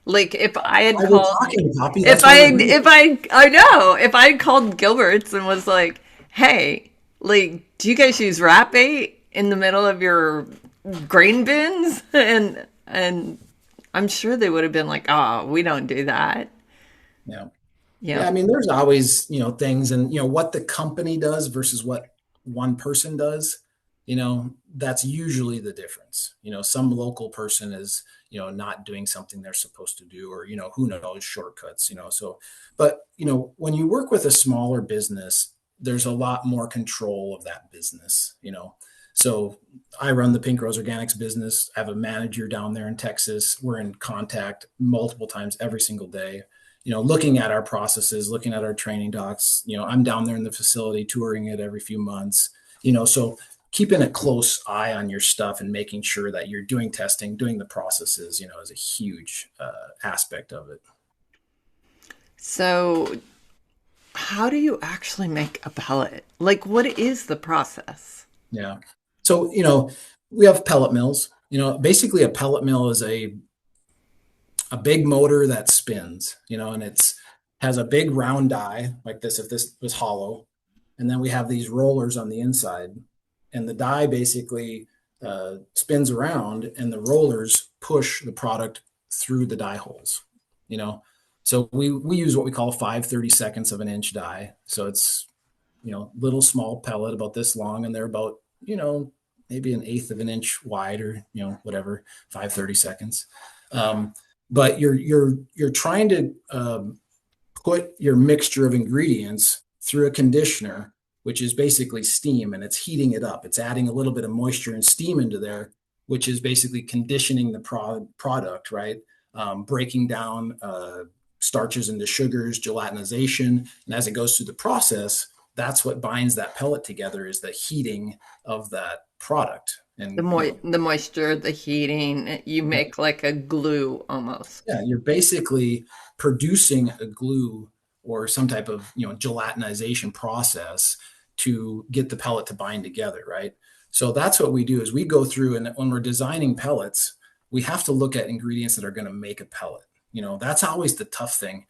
like, if I had Why we're called, talking, Poppy. if That's why we're here. I know, if I had called Gilbert's and was like, hey, like, do you guys use rat bait in the middle of your grain bins? And I'm sure they would have been like, oh, we don't do that. Yeah. Yeah, Yeah. I mean, there's always, things, and, what the company does versus what one person does, that's usually the difference. Some local person is, not doing something they're supposed to do, or, who knows, shortcuts. So, but, when you work with a smaller business, there's a lot more control of that business. So I run the Pink Rose Organics business. I have a manager down there in Texas. We're in contact multiple times every single day, looking at our processes, looking at our training docs. I'm down there in the facility touring it every few months, so keeping a close eye on your stuff and making sure that you're doing testing, doing the processes, is a huge aspect of it. So how do you actually make a pellet? Like, what is the process? Yeah. So, we have pellet mills. Basically a pellet mill is a big motor that spins, and it's has a big round die like this, if this was hollow. And then we have these rollers on the inside, and the die basically spins around, and the rollers push the product through the die holes, you know. So we use what we call 5/32 of an inch die. So it's, little small pellet about this long, and they're about, maybe an eighth of an inch wide, or, whatever, 5/32. But you're trying to put your mixture of ingredients through a conditioner, which is basically steam, and it's heating it up. It's adding a little bit of moisture and steam into there, which is basically conditioning the product, right? Breaking down starches into sugars, gelatinization, and as it goes through the process, that's what binds that pellet together, is the heating of that product. The And the moisture, the heating, you make like a glue almost. yeah, you're basically producing a glue or some type of, gelatinization process to get the pellet to bind together, right? So that's what we do, is we go through, and when we're designing pellets, we have to look at ingredients that are going to make a pellet. That's always the tough thing,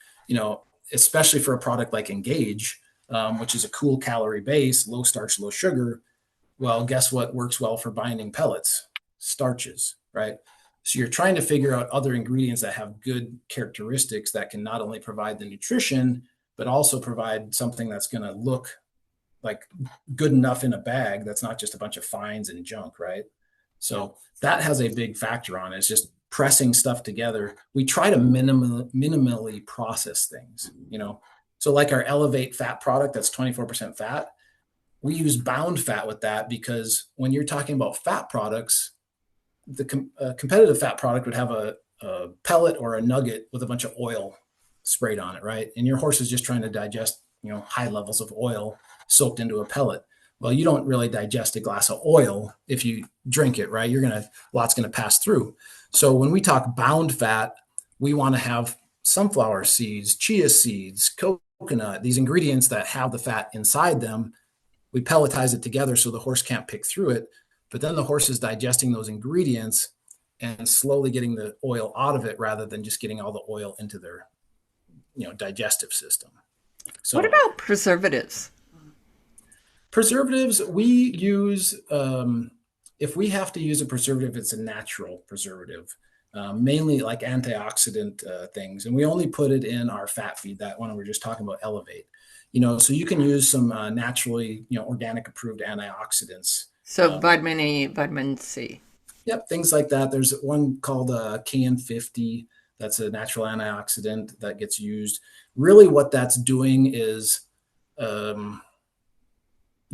especially for a product like Engage, which is a cool calorie base, low starch, low sugar. Well, guess what works well for binding pellets? Starches, right? So you're trying to figure out other ingredients that have good characteristics that can not only provide the nutrition, but also provide something that's going to look like good enough in a bag that's not just a bunch of fines and junk, right? So that has a big factor on it. It's just pressing stuff together. We try to minimally process things, So like our Elevate fat product that's 24% fat, we use bound fat with that because when you're talking about fat products, the competitive fat product would have a pellet or a nugget with a bunch of oil sprayed on it, right? And your horse is just trying to digest, high levels of oil soaked into a pellet. Well, you don't really digest a glass of oil if you drink it, right? Lots going to pass through. So when we talk bound fat, we want to have sunflower seeds, chia seeds, coconut, these ingredients that have the fat inside them. We pelletize it together so the horse can't pick through it, but then the horse is digesting those ingredients and slowly getting the oil out of it rather than just getting all the oil into their, digestive system. So what about preservatives? Preservatives, we use, if we have to use a preservative, it's a natural preservative, mainly like antioxidant things. And we only put it in our fat feed, that one we're just talking about, Elevate. So you can use some naturally, organic approved antioxidants. So vitamin E, vitamin C. Yep, things like that. There's one called KN50. That's a natural antioxidant that gets used. Really what that's doing is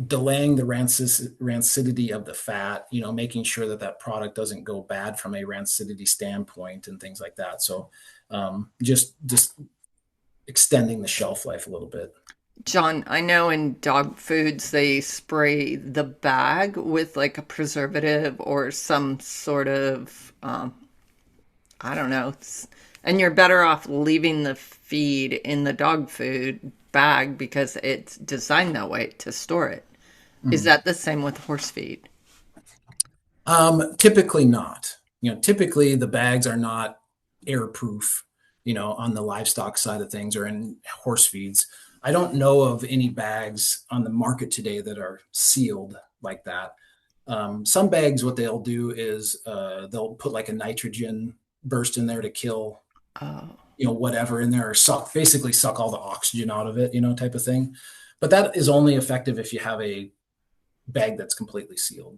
delaying the rancidity of the fat, making sure that product doesn't go bad from a rancidity standpoint and things like that. So just extending the shelf life a little bit. John, I know in dog foods they spray the bag with like a preservative or some sort of, I don't know. And you're better off leaving the feed in the dog food bag because it's designed that way to store it. Is that the same with horse feed? Typically not. Typically the bags are not airproof, on the livestock side of things or in horse feeds. I don't know of any bags on the market today that are sealed like that. Some bags, what they'll do is they'll put like a nitrogen burst in there to kill, whatever in there, or basically suck all the oxygen out of it, type of thing. But that is only effective if you have a bag that's completely sealed.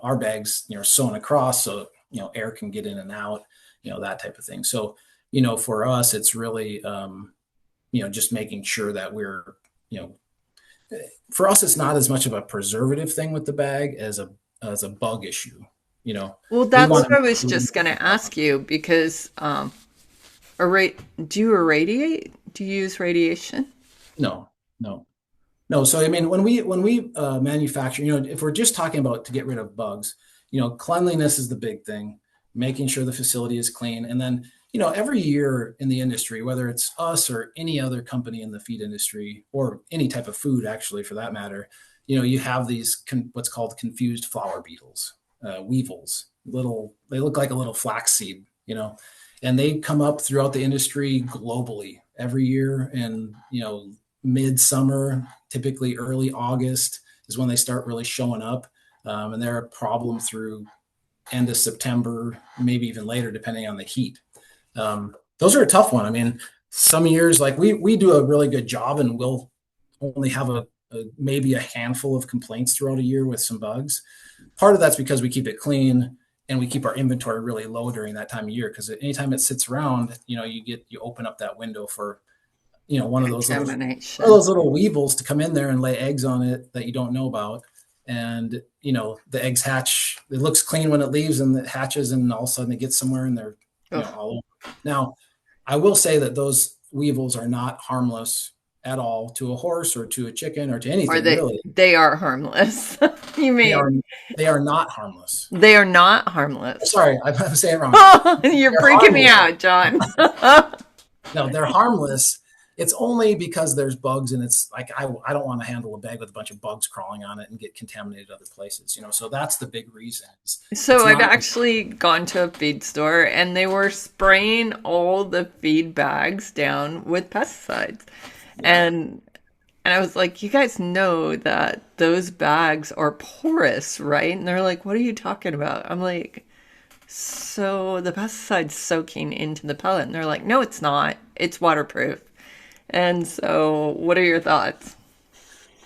Our bags, sewn across so, air can get in and out, that type of thing. So, for us, it's really, just making sure that we're, for us, it's not as much of a preservative thing with the bag as a bug issue, Well, that's what I was just going to ask you because, do you irradiate? Do you use radiation? No. So, I mean, when we manufacture, if we're just talking about to get rid of bugs, cleanliness is the big thing, making sure the facility is clean. And then, every year in the industry, whether it's us or any other company in the feed industry or any type of food, actually, for that matter, you have these what's called confused flower beetles, weevils, they look like a little flax seed, and they come up throughout the industry globally every year. And, midsummer, typically early August is when they start really showing up. And they're a problem through end of September, maybe even later, depending on the heat. Those are a tough one. I mean, some years, like we do a really good job and we'll only have maybe a handful of complaints throughout a year with some bugs. Part of that's because we keep it clean and we keep our inventory really low during that time of year. Because anytime it sits around, you open up that window for, one of those little weevils to come in there and lay eggs on it that you don't know about. And, the eggs hatch, it looks clean when it leaves and it hatches and all of a sudden it gets somewhere and they're all over. Now, I will say that those weevils are not harmless at all to a horse or to a chicken or to anything. Or really. They are harmless. You mean they are not harmless. They are not harmless. Sorry, I'm saying it wrong. You're freaking me out, John. No, they're harmless It's only because there's bugs, and it's like I don't want to handle a bag with a bunch of bugs crawling on it and get contaminated other places, So that's the big reason. It's So I've not. actually gone to a feed store and they were spraying all the feed bags down with pesticides. Yeah. And I was like, you guys know that those bags are porous, right? And they're like, what are you talking about? I'm like, so the pesticide's soaking into the pellet. And they're like, no, it's not. It's waterproof. And so, what are your thoughts?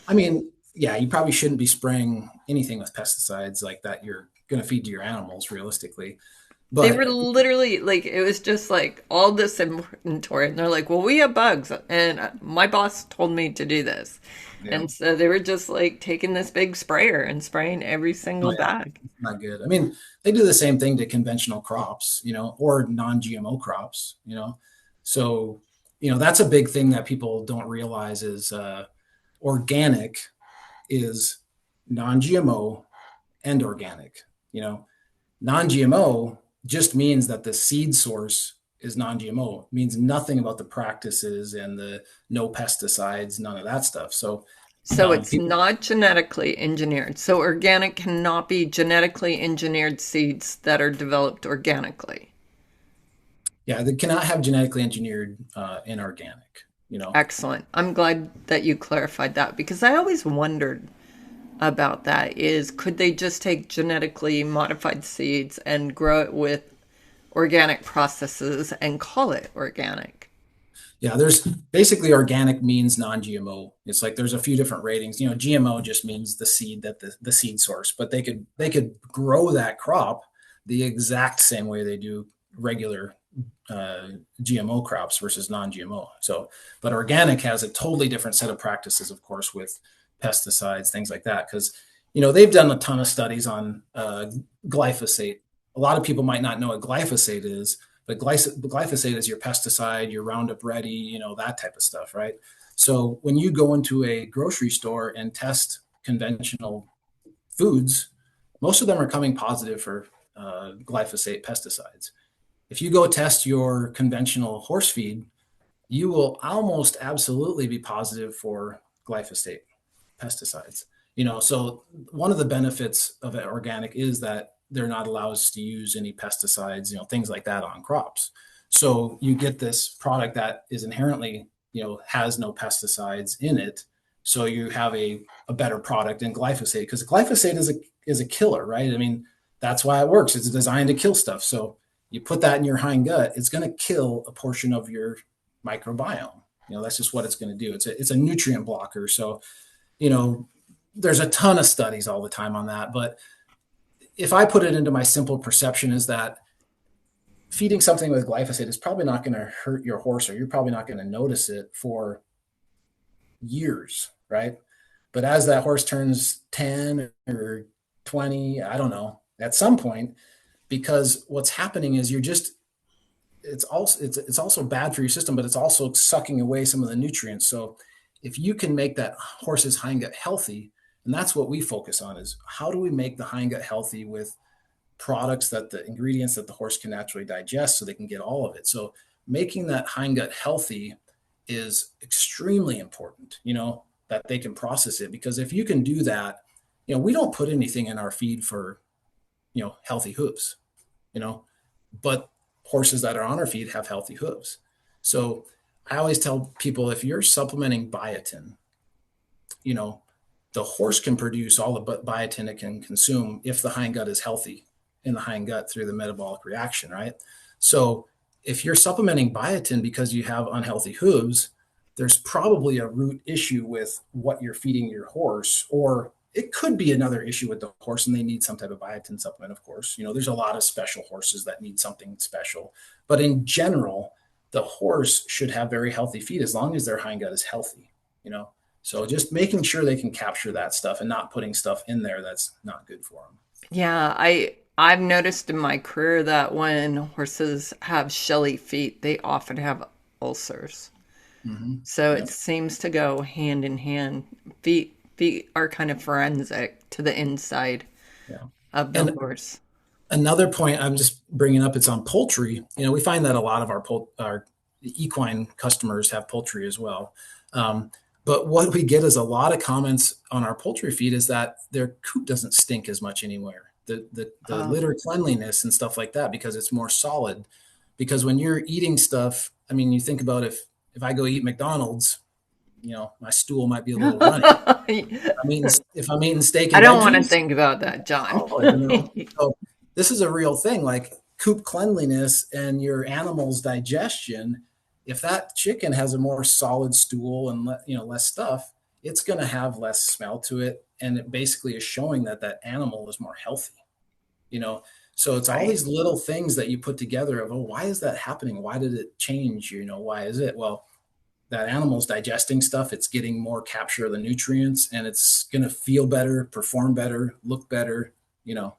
I mean, yeah, you probably shouldn't be spraying anything with pesticides like that you're going to feed to your animals realistically. They were But literally like, it was just like all this inventory. And they're like, well, we have bugs. And my boss told me to do this. yeah, And so they were just like taking this big sprayer and spraying every oh single yeah, bag. not good. I mean, they do the same thing to conventional crops, or non-GMO crops, So, that's a big thing that people don't realize is organic is non-GMO and organic. Non-GMO just means that the seed source is non-GMO. It means nothing about the practices and the no pesticides, none of that stuff. So So it's people, not genetically engineered. So organic cannot be genetically engineered seeds that are developed organically. yeah, they cannot have genetically engineered inorganic. Excellent. I'm glad that you clarified that because I always wondered about that is could they just take genetically modified seeds and grow it with organic processes and call it organic? Yeah, there's basically organic means non-GMO. It's like there's a few different ratings. GMO just means the seed that the seed source, but they could grow that crop the exact same way they do regular GMO crops versus non-GMO. So, but organic has a totally different set of practices, of course, with pesticides, things like that, because they've done a ton of studies on glyphosate. A lot of people might not know what glyphosate is, but glyphosate is your pesticide, your Roundup Ready, that type of stuff, right? So when you go into a grocery store and test conventional foods, most of them are coming positive for glyphosate pesticides. If you go test your conventional horse feed, you will almost absolutely be positive for glyphosate pesticides. So one of the benefits of it organic is that they're not allowed us to use any pesticides, things like that on crops. So you get this product that is inherently, has no pesticides in it. So you have a better product than glyphosate, because glyphosate is a killer, right? I mean, that's why it works. It's designed to kill stuff. So you put that in your hind gut, it's going to kill a portion of your microbiome. That's just what it's going to do. It's a nutrient blocker. So, you know, there's a ton of studies all the time on that. But if I put it into my simple perception is that feeding something with glyphosate is probably not going to hurt your horse, or you're probably not going to notice it for years, right? But as that horse turns 10 or 20, I don't know, at some point, because what's happening is it's also bad for your system, but it's also sucking away some of the nutrients. So if you can make that horse's hindgut healthy, and that's what we focus on, is how do we make the hindgut healthy with products, that the ingredients that the horse can naturally digest so they can get all of it. So making that hindgut healthy is extremely important, that they can process it. Because if you can do that, we don't put anything in our feed for, healthy hooves, you know, but horses that are on our feed have healthy hooves. So I always tell people, if you're supplementing biotin, you know, the horse can produce all the biotin it can consume if the hindgut is healthy in the hindgut through the metabolic reaction, right? So if you're supplementing biotin because you have unhealthy hooves, there's probably a root issue with what you're feeding your horse, or it could be another issue with the horse and they need some type of biotin supplement, of course. There's a lot of special horses that need something special. But in general, the horse should have very healthy feed as long as their hindgut is healthy, you know? So just making sure they can capture that stuff and not putting stuff in there that's not good for them. Yeah, I've noticed in my career that when horses have shelly feet, they often have ulcers. Mm-hmm. So it Yep. seems to go hand in hand. Feet are kind of forensic to the inside Yeah. of the And horse. another point I'm just bringing up, it's on poultry. We find that a lot of our equine customers have poultry as well. But what we get is a lot of comments on our poultry feed is that their coop doesn't stink as much anymore. The Oh, litter cleanliness and stuff like that, because it's more solid. Because when you're eating stuff, I mean, you think about if I go eat McDonald's, my stool might be a little runny. I If I'm eating steak and don't want to veggies, think about that, John. so this is a real thing. Like coop cleanliness and your animal's digestion. If that chicken has a more solid stool and less stuff, it's going to have less smell to it, and it basically is showing that that animal is more healthy. You know, so it's all Right. these little things that you put together of, oh, why is that happening? Why did it change? Why is it? Well, that animal's digesting stuff, it's getting more capture of the nutrients, and it's going to feel better, perform better, look better, you know,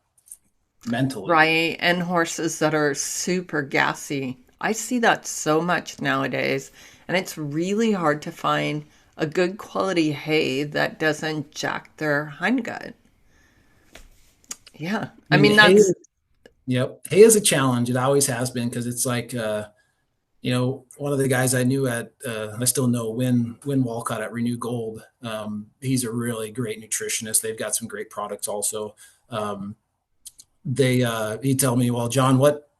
mentally. Right. And horses that are super gassy. I see that so much nowadays. And it's really hard to find a good quality hay that doesn't jack their hindgut. Yeah. I I mean, mean, that's, hay is a challenge. It always has been, because it's like, one of the guys I knew I still know, Win Walcott at Renew Gold. He's a really great nutritionist. They've got some great products also. Um, he'd tell me, well, John, what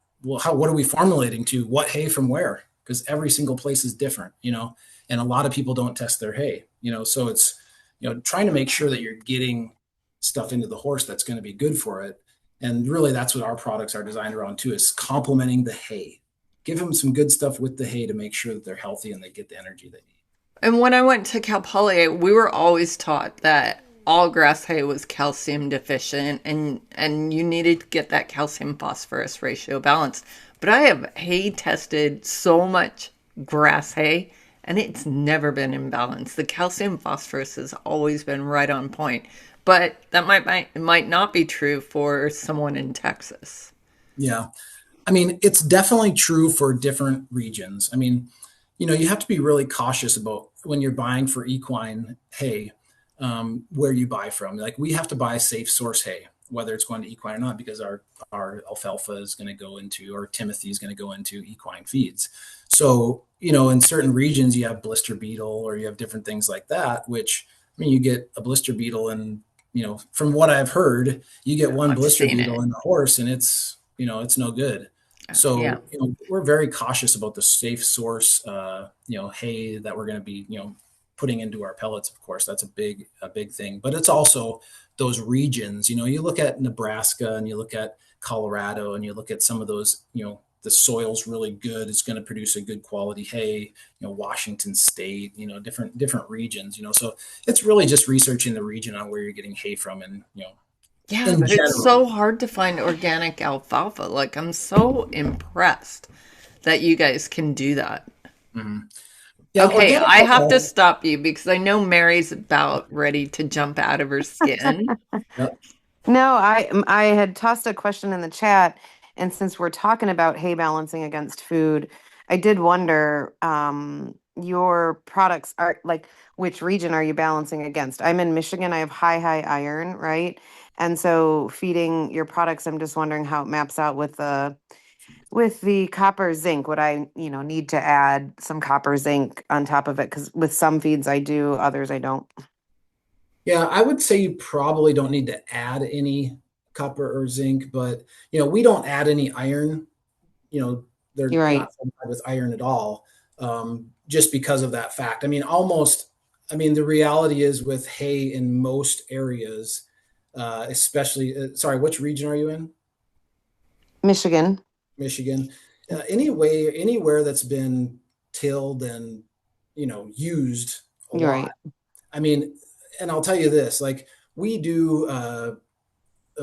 are we formulating to? What hay from where? Because every single place is different, and a lot of people don't test their hay, so it's, trying to make sure that you're getting stuff into the horse that's going to be good for it. And really that's what our products are designed around too, is complementing the hay. Give them some good stuff with the hay to make sure that they're healthy and they get the energy they need. and when I went to Cal Poly, we were always taught that all grass hay was calcium deficient and you needed to get that calcium phosphorus ratio balanced. But I have hay tested so much grass hay and it's never been imbalanced. The calcium phosphorus has always been right on point. But that might not be true for someone in Texas. Yeah. I mean, it's definitely true for different regions. I mean, you have to be really cautious about when you're buying for equine hay, where you buy from. Like we have to buy safe source hay, whether it's going to equine or not, because our alfalfa is going to go into, or Timothy is going to go into equine feeds. So, in certain regions you have blister beetle, or you have different things like that, which, I mean, you get a blister beetle and, from what I've heard, you get one I've blister seen beetle it. in the horse and it's no good. Yeah. So, we're very cautious about the safe source, hay that we're going to be, putting into our pellets. Of course, that's a big thing, but it's also those regions. You look at Nebraska and you look at Colorado and you look at some of those, the soil's really good. It's going to produce a good quality hay. Washington State, different regions. So it's really just researching the region on where you're getting hay from, and Yeah, in but it's general. so hard to find organic alfalfa. Like, I'm so impressed that you guys can do that. Mhm. Yeah, Okay, organic I have to alfalfa. stop you because I know Mary's about ready to jump out of her skin. Yeah, No, I had tossed a question in the chat, and since we're talking about hay balancing against food, I did wonder, your products are like, which region are you balancing against? I'm in Michigan. I have high iron, right? And so feeding your products, I'm just wondering how it maps out with the copper zinc. Would I, need to add some copper zinc on top of it? Because with some feeds I do, others I don't. Yeah, I would say you probably don't need to add any copper or zinc, but we don't add any iron. They're You're right. not supplied with iron at all, just because of that fact. I mean, almost. I mean, the reality is with hay in most areas, especially. Sorry, which region are you in? Michigan. Michigan. Anywhere that's been tilled and used a You're lot. right. I mean, and I'll tell you this: like we do.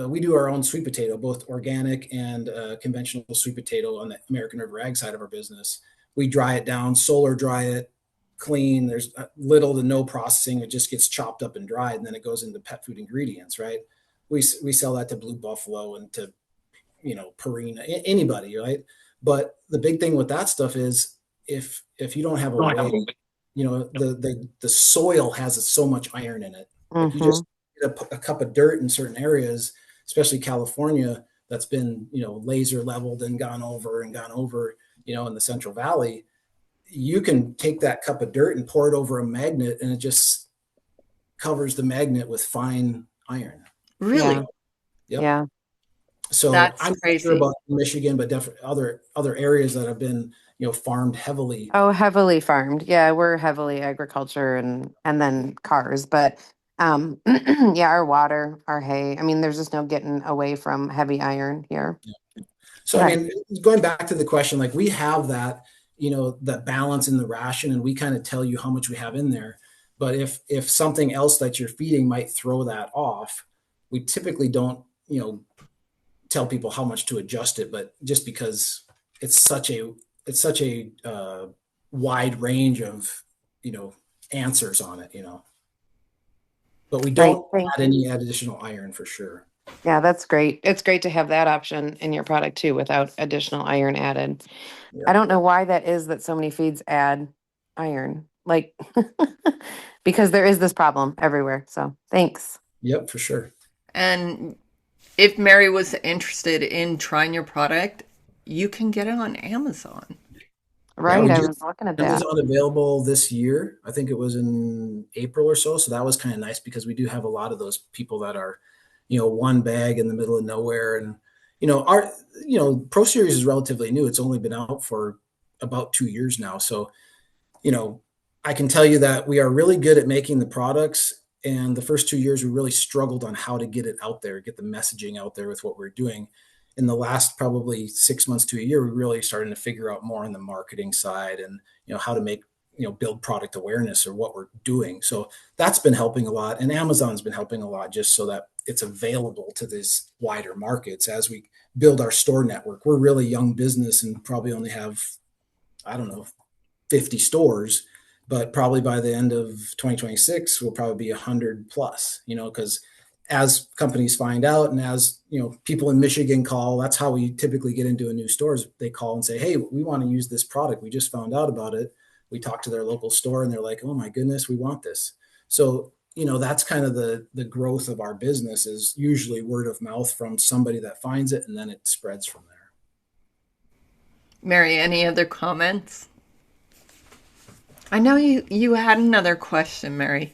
We do our own sweet potato, both organic and conventional sweet potato on the American River Ag side of our business. We dry it down, solar dry it, clean. There's little to no processing. It just gets chopped up and dried, and then it goes into pet food ingredients, right? We sell that to Blue Buffalo and to Purina, anybody, right? But the big thing with that stuff is if you don't have a way, the soil has so much iron in it. Like you Mm-hmm. just get a cup of dirt in certain areas, especially California, that's been laser leveled and gone over, in the Central Valley. you can take that cup of dirt and pour it over a magnet, and it just covers the magnet with fine iron. Really? Yeah. Yep. Yeah. So That's I'm not sure crazy. about Michigan, but definitely other areas that have been, farmed heavily. Oh, heavily farmed. Yeah, we're heavily agriculture and then cars, but yeah, our water, our hay. I mean, there's just no getting away from heavy iron here. So, I Okay. mean, going back to the question, like we have that, that balance in the ration, and we kind of tell you how much we have in there. But if something else that you're feeding might throw that off, we typically don't, tell people how much to adjust it. But just because it's such a wide range of, answers on it, But we Great. don't Thank add you. any additional iron for sure. Yeah, that's great. It's great to have that option in your product too without additional iron added. I Yep. don't know why that is that so many feeds add iron. Like because there is this problem everywhere. So, thanks. Yep, for sure. And if Mary was interested in trying your product, you can get it on Amazon. Yeah, we Right, I just was looking at that. Amazon available this year. I think it was in April or so. So that was kind of nice because we do have a lot of those people that are, one bag in the middle of nowhere. And, our, Pro Series is relatively new. It's only been out for about 2 years now. So, you know, I can tell you that we are really good at making the products. And the first 2 years, we really struggled on how to get it out there, get the messaging out there with what we're doing. In the last probably 6 months to a year, we really started to figure out more on the marketing side and, how to make, build product awareness or what we're doing. So that's been helping a lot. And Amazon's been helping a lot just so that it's available to these wider markets as we build our store network. We're really young business and probably only have, I don't know, 50 stores, but probably by the end of 2026, we'll probably be 100 plus, because as companies find out and as, people in Michigan call, that's how we typically get into a new store. They call and say, hey, we want to use this product. We just found out about it. We talk to their local store and they're like, oh my goodness, we want this. So, that's kind of the growth of our business is usually word of mouth from somebody that finds it, and then it spreads from there. Mary, any other comments? I know you had another question, Mary.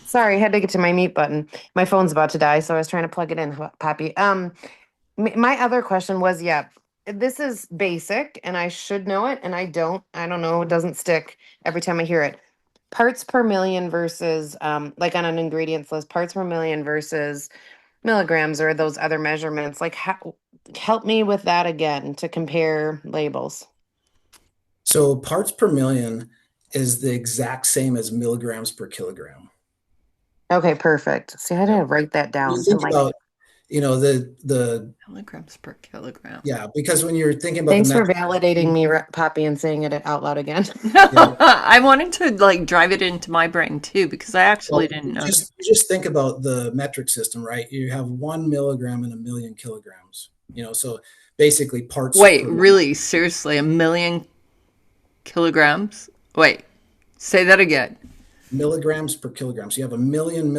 Sorry, I had to get to my mute button. My phone's about to die, so I was trying to plug it in, Poppy. My other question was, yeah, this is basic and I should know it and I don't. I don't know, it doesn't stick every time I hear it. Parts per million versus like on an ingredients list, parts per million versus milligrams or those other measurements. Like help me with that again to compare labels. So parts per million is the exact same as milligrams per kilogram. Okay, perfect. See, I had Yep. to write that You down. I'm think like, about, the Milligrams per kilogram. yeah, because when you're thinking about the thanks for metric, validating me, Poppy, and saying it out loud again. yeah, I wanted to like drive it into my brain too because I actually well, didn't know that. just think about the metric system, right? You have 1 milligram in a million kilograms. So basically parts Wait, per really? Seriously, 1,000,000 kilograms? Wait, say that again. milligrams per kilogram. So you have a million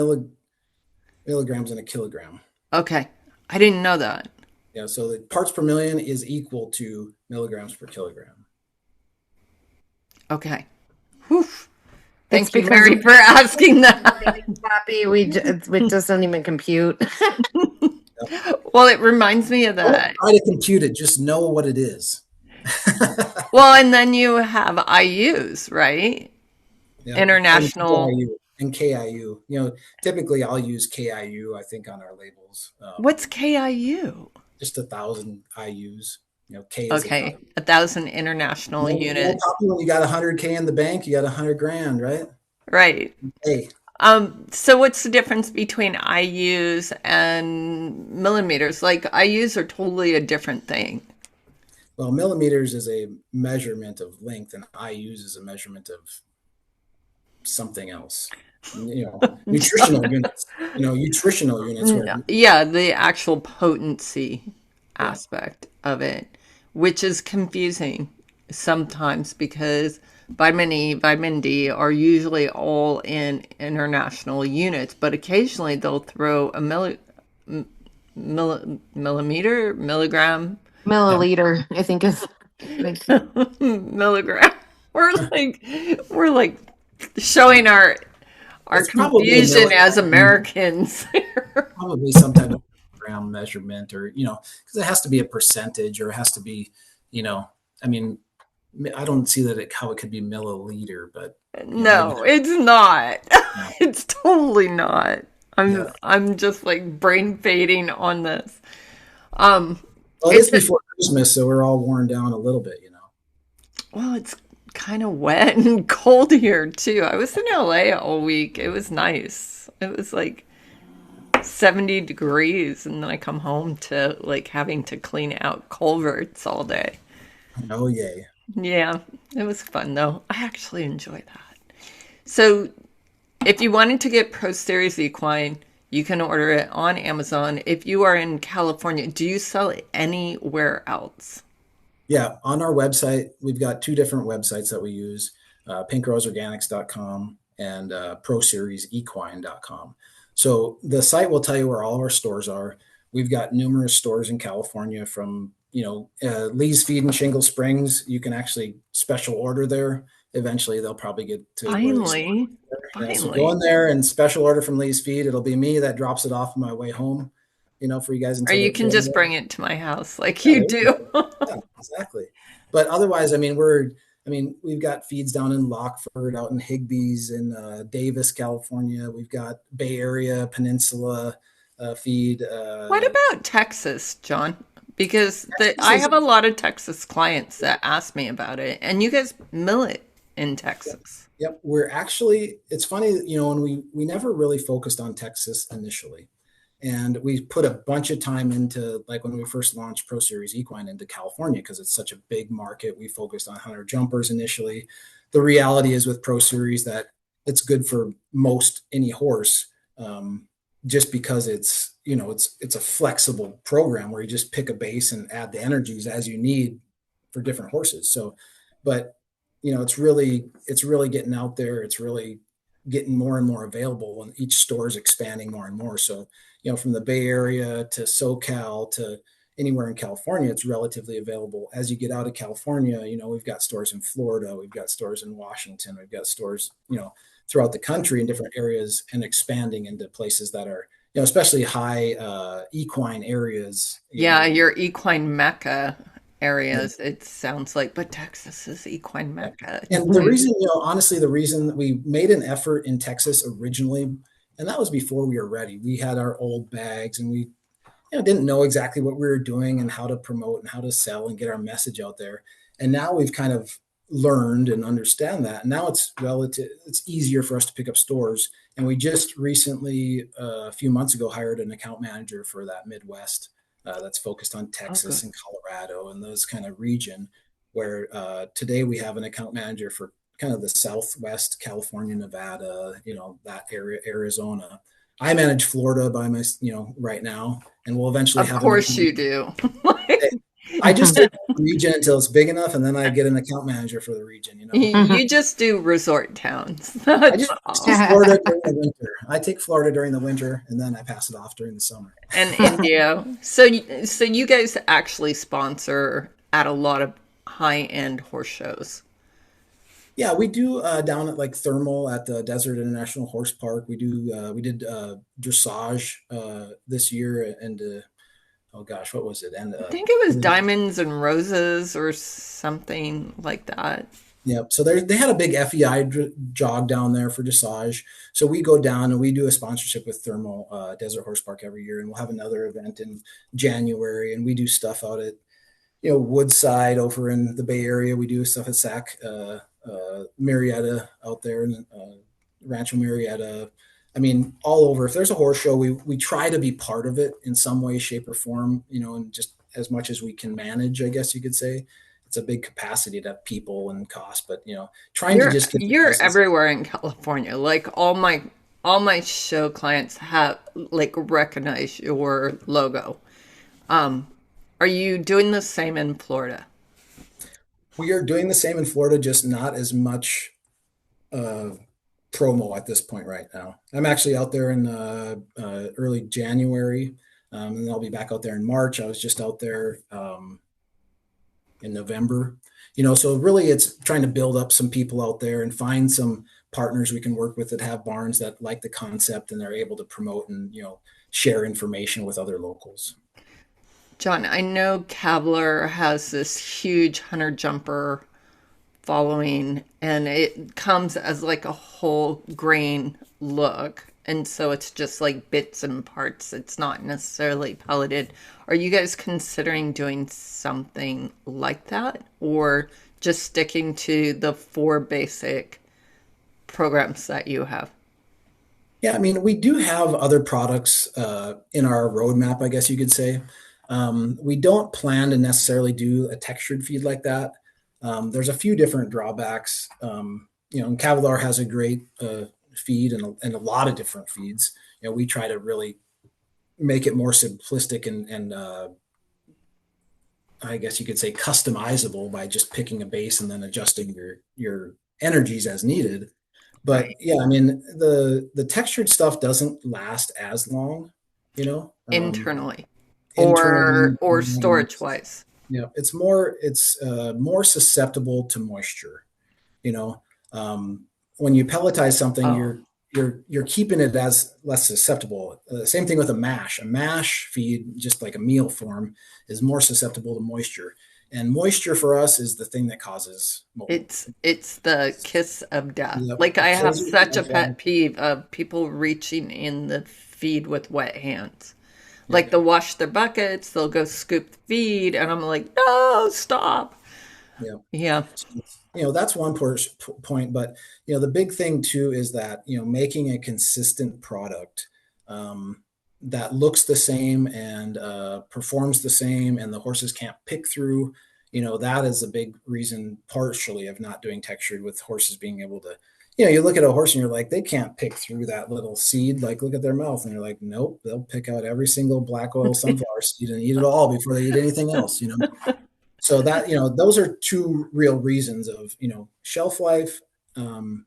milligrams in a kilogram. Okay, I didn't know that. Yeah, so the parts per million is equal to milligrams per kilogram. Okay. Whew. It's Thank you, because Mary, for asking that. Poppy, it just doesn't even compute. Well, it reminds me of Don't that. try to compute it, just know what it is. Well, and then you have IUs, right? Yeah, International. and KIU. Typically I'll use KIU, I think, on our labels. What's KIU? Just 1,000 IUs. K is Okay, 1,000. 1,000 international units. When you got 100K in the bank, you got 100 grand, right? Right. Hey, So what's the difference between IUs and millimeters? Like IUs are totally a different thing. well, millimeters is a measurement of length, and IUs is a measurement of something else. Nutritional units. Nutritional units. Yeah, the actual potency Yeah. aspect of it, which is confusing sometimes because vitamin E, vitamin D are usually all in international units, but occasionally they'll throw a millimeter, milligram, Milliliter, I think is milligram. we're like showing our It's probably a confusion as milligram, Americans. probably some type of gram measurement, or because it has to be a percentage, or it has to be, you know, I mean, I don't see that how it could be milliliter, but maybe No, it's not. that. It's totally not. Yeah. I'm just like brain fading on this. Um, Well, it is it's before Christmas, so we're all worn down a little bit. well, it's kind of wet and cold here too. I was in LA all week. It was nice. It was like 70 degrees, and then I come home to like having to clean out culverts all day. Oh, yay. Yeah, it was fun though. I actually enjoy that. So, if you wanted to get Pro Series Equine, you can order it on Amazon. If you are in California, do you sell it anywhere else? Yeah, on our website, we've got two different websites that we use, pinkroseorganics.com and proseriesequine.com. So the site will tell you where all of our stores are. We've got numerous stores in California, from, Lee's Feed in Shingle Springs. You can actually special order there. Eventually, they'll probably get to where they store. Finally, Yeah, so go in finally. there and special order from Lee's Feed. It'll be me that drops it off on my way home, for you guys Or until you they're can going just there. bring it to my house like Yeah, you there you do. go. Yeah, exactly. But otherwise, we've got feeds down in Lockford, out in Higbee's, in Davis, California. We've got Bay Area Peninsula feed. What about Texas, John? Because This I is have a lot of Texas clients that ask me about it, and you guys mill it in Yep. Texas. Yep. We're actually, it's funny, when we never really focused on Texas initially. And we put a bunch of time into, like, when we first launched Pro Series Equine into California, because it's such a big market. We focused on hunter jumpers initially. The reality is with Pro Series that it's good for most any horse, just because it's a flexible program where you just pick a base and add the energies as you need for different horses. So, but it's really getting out there. It's really getting more and more available, and each store is expanding more and more. So, from the Bay Area to SoCal to anywhere in California, it's relatively available. As you get out of California, we've got stores in Florida, we've got stores in Washington, we've got stores, throughout the country in different areas, and expanding into places that are, especially high equine areas, Yeah, your equine mecca areas, it sounds like, but Texas is equine Yeah. mecca. And the reason, honestly, the reason that we made an effort in Texas originally, and that was before we were ready. We had our old bags, and we, didn't know exactly what we were doing and how to promote and how to sell and get our message out there. And now we've kind of learned and understand that. And now it's easier for us to pick up stores. And we just recently, a few months ago, hired an account manager for that Midwest, that's focused on Okay. Texas and Colorado and those kind of region. Where today we have an account manager for kind of the Southwest, California, Nevada, that area, Arizona. I manage Florida by right now, and we'll eventually Of have an course account. you do. I just take the region until it's big enough, and then I get an account manager for the region. You just do resort towns. I That's just do all. Florida during the winter. I take Florida during the winter, and then I pass it off during the summer. And India. So you guys actually sponsor at a lot of high-end horse shows. Yeah, we do down at like Thermal at the Desert International Horse Park. We did dressage this year, and oh gosh, what was it? And I think it was Diamonds and Roses or something like that. yeah, so they had a big FEI jog down there for dressage. So we go down and we do a sponsorship with Thermal Desert Horse Park every year, and we'll have another event in January, and we do stuff out at Woodside over in the Bay Area. We do stuff at Sac Marietta out there, and Rancho Marietta. I mean, all over. If there's a horse show, we try to be part of it in some way, shape, or form. And just as much as we can manage, I guess you could say. It's a big capacity to have people and cost, but trying to just get the You're business. everywhere in California. Like all my show clients have like recognize your logo. Um, are you doing the same in Florida? We are doing the same in Florida, just not as much uh, promo at this point right now. I'm actually out there in early January, and I'll be back out there in March. I was just out there in November. So really it's trying to build up some people out there and find some partners we can work with that have barns that like the concept and they're able to promote and, share information with other locals. John, I know Cavler has this huge hunter jumper following, and it comes as like a whole grain look. And so it's just like bits and parts. It's not necessarily pelleted. Are you guys considering doing something like that, or just sticking to the four basic programs that you have? Yeah, I mean, we do have other products in our roadmap, I guess you could say. We don't plan to necessarily do a textured feed like that. There's a few different drawbacks. And Cavalier has a great feed and a lot of different feeds. We try to really make it more simplistic and I guess you could say customizable by just picking a base and then adjusting your energies as needed. But Right. yeah, I mean the textured stuff doesn't last as long, you know. Internally Internally, or storage wise? it's more susceptible to moisture. You know, when you pelletize something, Oh, you're keeping it as less susceptible. Same thing with a mash. A mash feed, just like a meal form, is more susceptible to moisture. And moisture for us is the thing that causes mold. it's the kiss of death. Yep, Like, it I have kills your such a shelf life. pet peeve of people reaching in the feed with wet hands. Like, Yep. they'll wash their buckets, they'll go scoop the feed, and I'm like, no, stop. Yep. Yeah, That's one point, but the big thing too is that making a consistent product that looks the same and performs the same, and the horses can't pick through. That is a big reason, partially, of not doing textured, with horses being able to. You look at a horse and you're like, they can't pick through that little seed. Like, look at their mouth, and you're like, nope, they'll pick out every single black oil sunflower seed and eat it all before they eat anything else. So that, those are two real reasons of, shelf life, and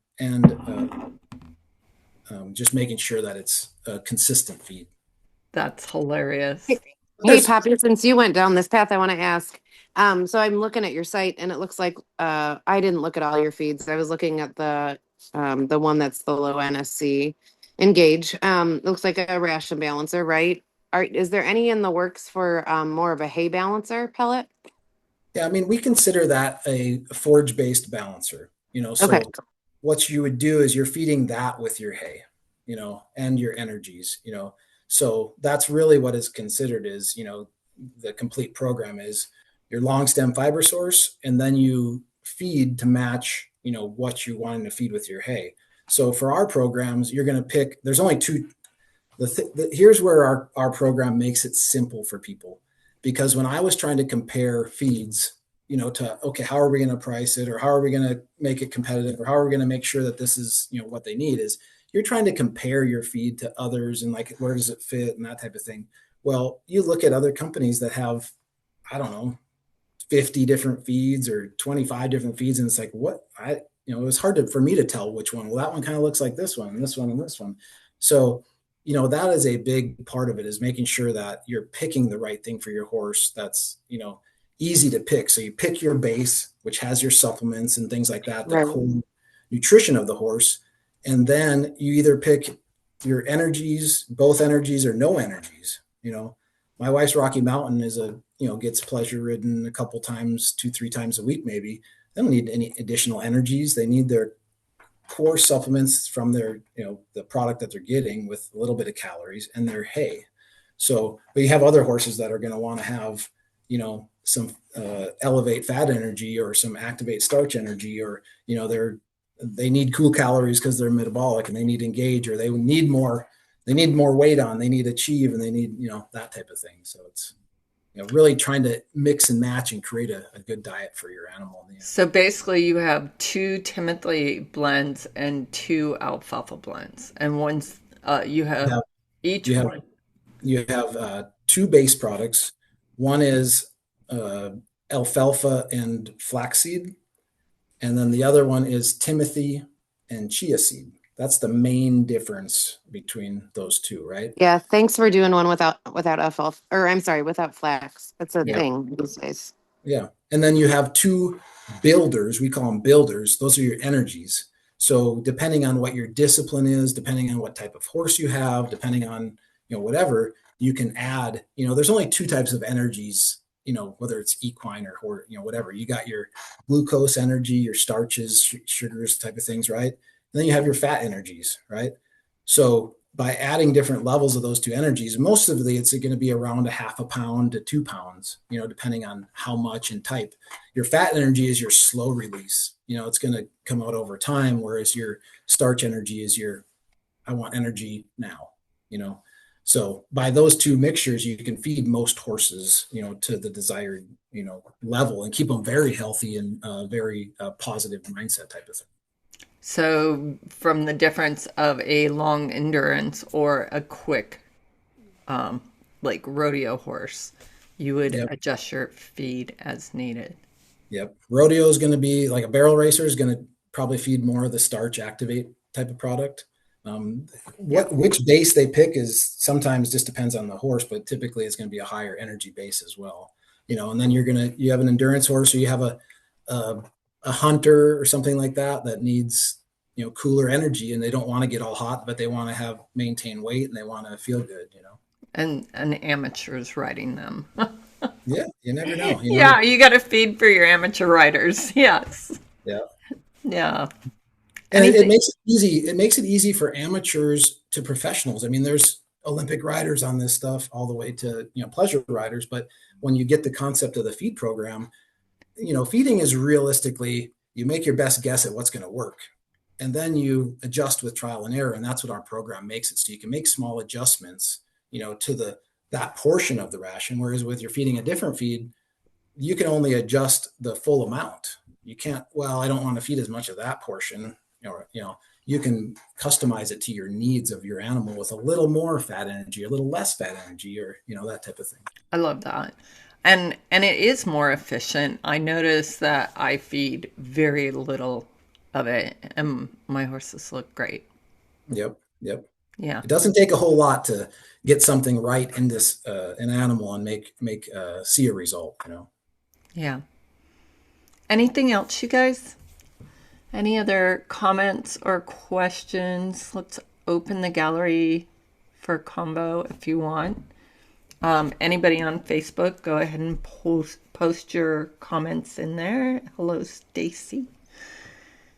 just making sure that it's a consistent feed. that's hilarious. But Hey, there's, Poppy, since you went down this path, I want to ask. So I'm looking at your site, and it looks like I didn't look at all your feeds. I was looking at the one that's the low NSC Engage. It looks like a ration balancer, right? Is there any in the works for more of a hay balancer pellet? yeah, I mean, we consider that a forage-based balancer, Okay. so what you would do is you're feeding that with your hay, and your energies, so that's really what is considered is, the complete program is your long stem fiber source, and then you feed to match, what you wanting to feed with your hay. So for our programs, you're going to pick, there's only two. Here's where our program makes it simple for people, because when I was trying to compare feeds, to, okay, how are we going to price it, or how are we going to make it competitive, or how are we going to make sure that this is, what they need, is you're trying to compare your feed to others and, like, where does it fit and that type of thing. Well, you look at other companies that have, I don't know, 50 different feeds or 25 different feeds, and it's like, what, it was hard for me to tell which one. Well, that one kind of looks like this one, and this one, and this one. So that is a big part of it, is making sure that you're picking the right thing for your horse that's, easy to pick. So you pick your base, which has your supplements and things like that, the Right. core nutrition of the horse. And then you either pick your energies, both energies, or no energies. My wife's Rocky Mountain is gets pleasure ridden a couple times, 2-3 times a week, maybe. They don't need any additional energies. They need their core supplements from their, the product that they're getting, with a little bit of calories, and their hay. So, but you have other horses that are going to want to have, some elevate fat energy, or some activate starch energy, or, they need cool calories because they're metabolic and they need engage, or they need more weight on, they need achieve, and they need, that type of thing. So it's, really trying to mix and match and create a good diet for your animal in the end. So basically, you have two Timothy blends and two alfalfa blends, and one's you You have have, each you have one. you have two base products. One is uh, alfalfa and flaxseed, and then the other one is Timothy and chia seed. That's the main difference between those two, right? Yeah. Thanks for doing one without alfalfa, or I'm sorry, without flax. That's a Yeah, Yeah. thing these days. Yeah. And then you have two builders. We call them builders. Those are your energies. So depending on what your discipline is, depending on what type of horse you have, depending on, whatever, you can add, there's only two types of energies, whether it's equine or, whatever. You got your glucose energy, your starches, sugars type of things, right? And then you have your fat energies, right? So by adding different levels of those two energies, most of it's going to be around a half a pound to 2 pounds, depending on how much and type. Your fat energy is your slow release. It's going to come out over time, whereas your starch energy is I want energy now, So by those two mixtures, you can feed most horses, to the desired, level and keep them very healthy and very positive mindset type of thing. So, from the difference of a long endurance or a quick, like rodeo horse, you would adjust your feed as needed. Yep. Rodeo is going to be like a barrel racer is going to probably feed more of the starch activate type of product. Which base they pick is sometimes just depends on the horse, but typically it's going to be a higher energy base as well. And then you have an endurance horse, or you have a hunter or something like that needs, cooler energy, and they don't want to get all hot, but they want to maintain weight and they want to feel good, And amateurs riding them. Yeah, you never know. Yeah, you got to feed for your amateur riders. Yes. Yeah. Yeah. And it makes it easy. It makes it easy for amateurs to professionals. I mean, there's Olympic riders on this stuff all the way to, pleasure riders. But when you get the concept of the feed program, feeding is realistically, you make your best guess at what's going to work. And then you adjust with trial and error. And that's what our program makes it. So you can make small adjustments, to that portion of the ration. Whereas with your feeding a different feed, you can only adjust the full amount. You can't, I don't want to feed as much of that portion. You can customize it to your needs of your animal with a little more fat energy, a little less fat energy, or, that type of thing. I love that. And it is more efficient. I notice that I feed very little of it and my horses look great. Yep. Yeah. It doesn't take a whole lot to get something right in this an animal and see a result, Yeah. Anything else, you guys? Any other comments or questions? Let's open the gallery for combo if you want. Anybody on Facebook, go ahead and post your comments in there. Hello, Stacy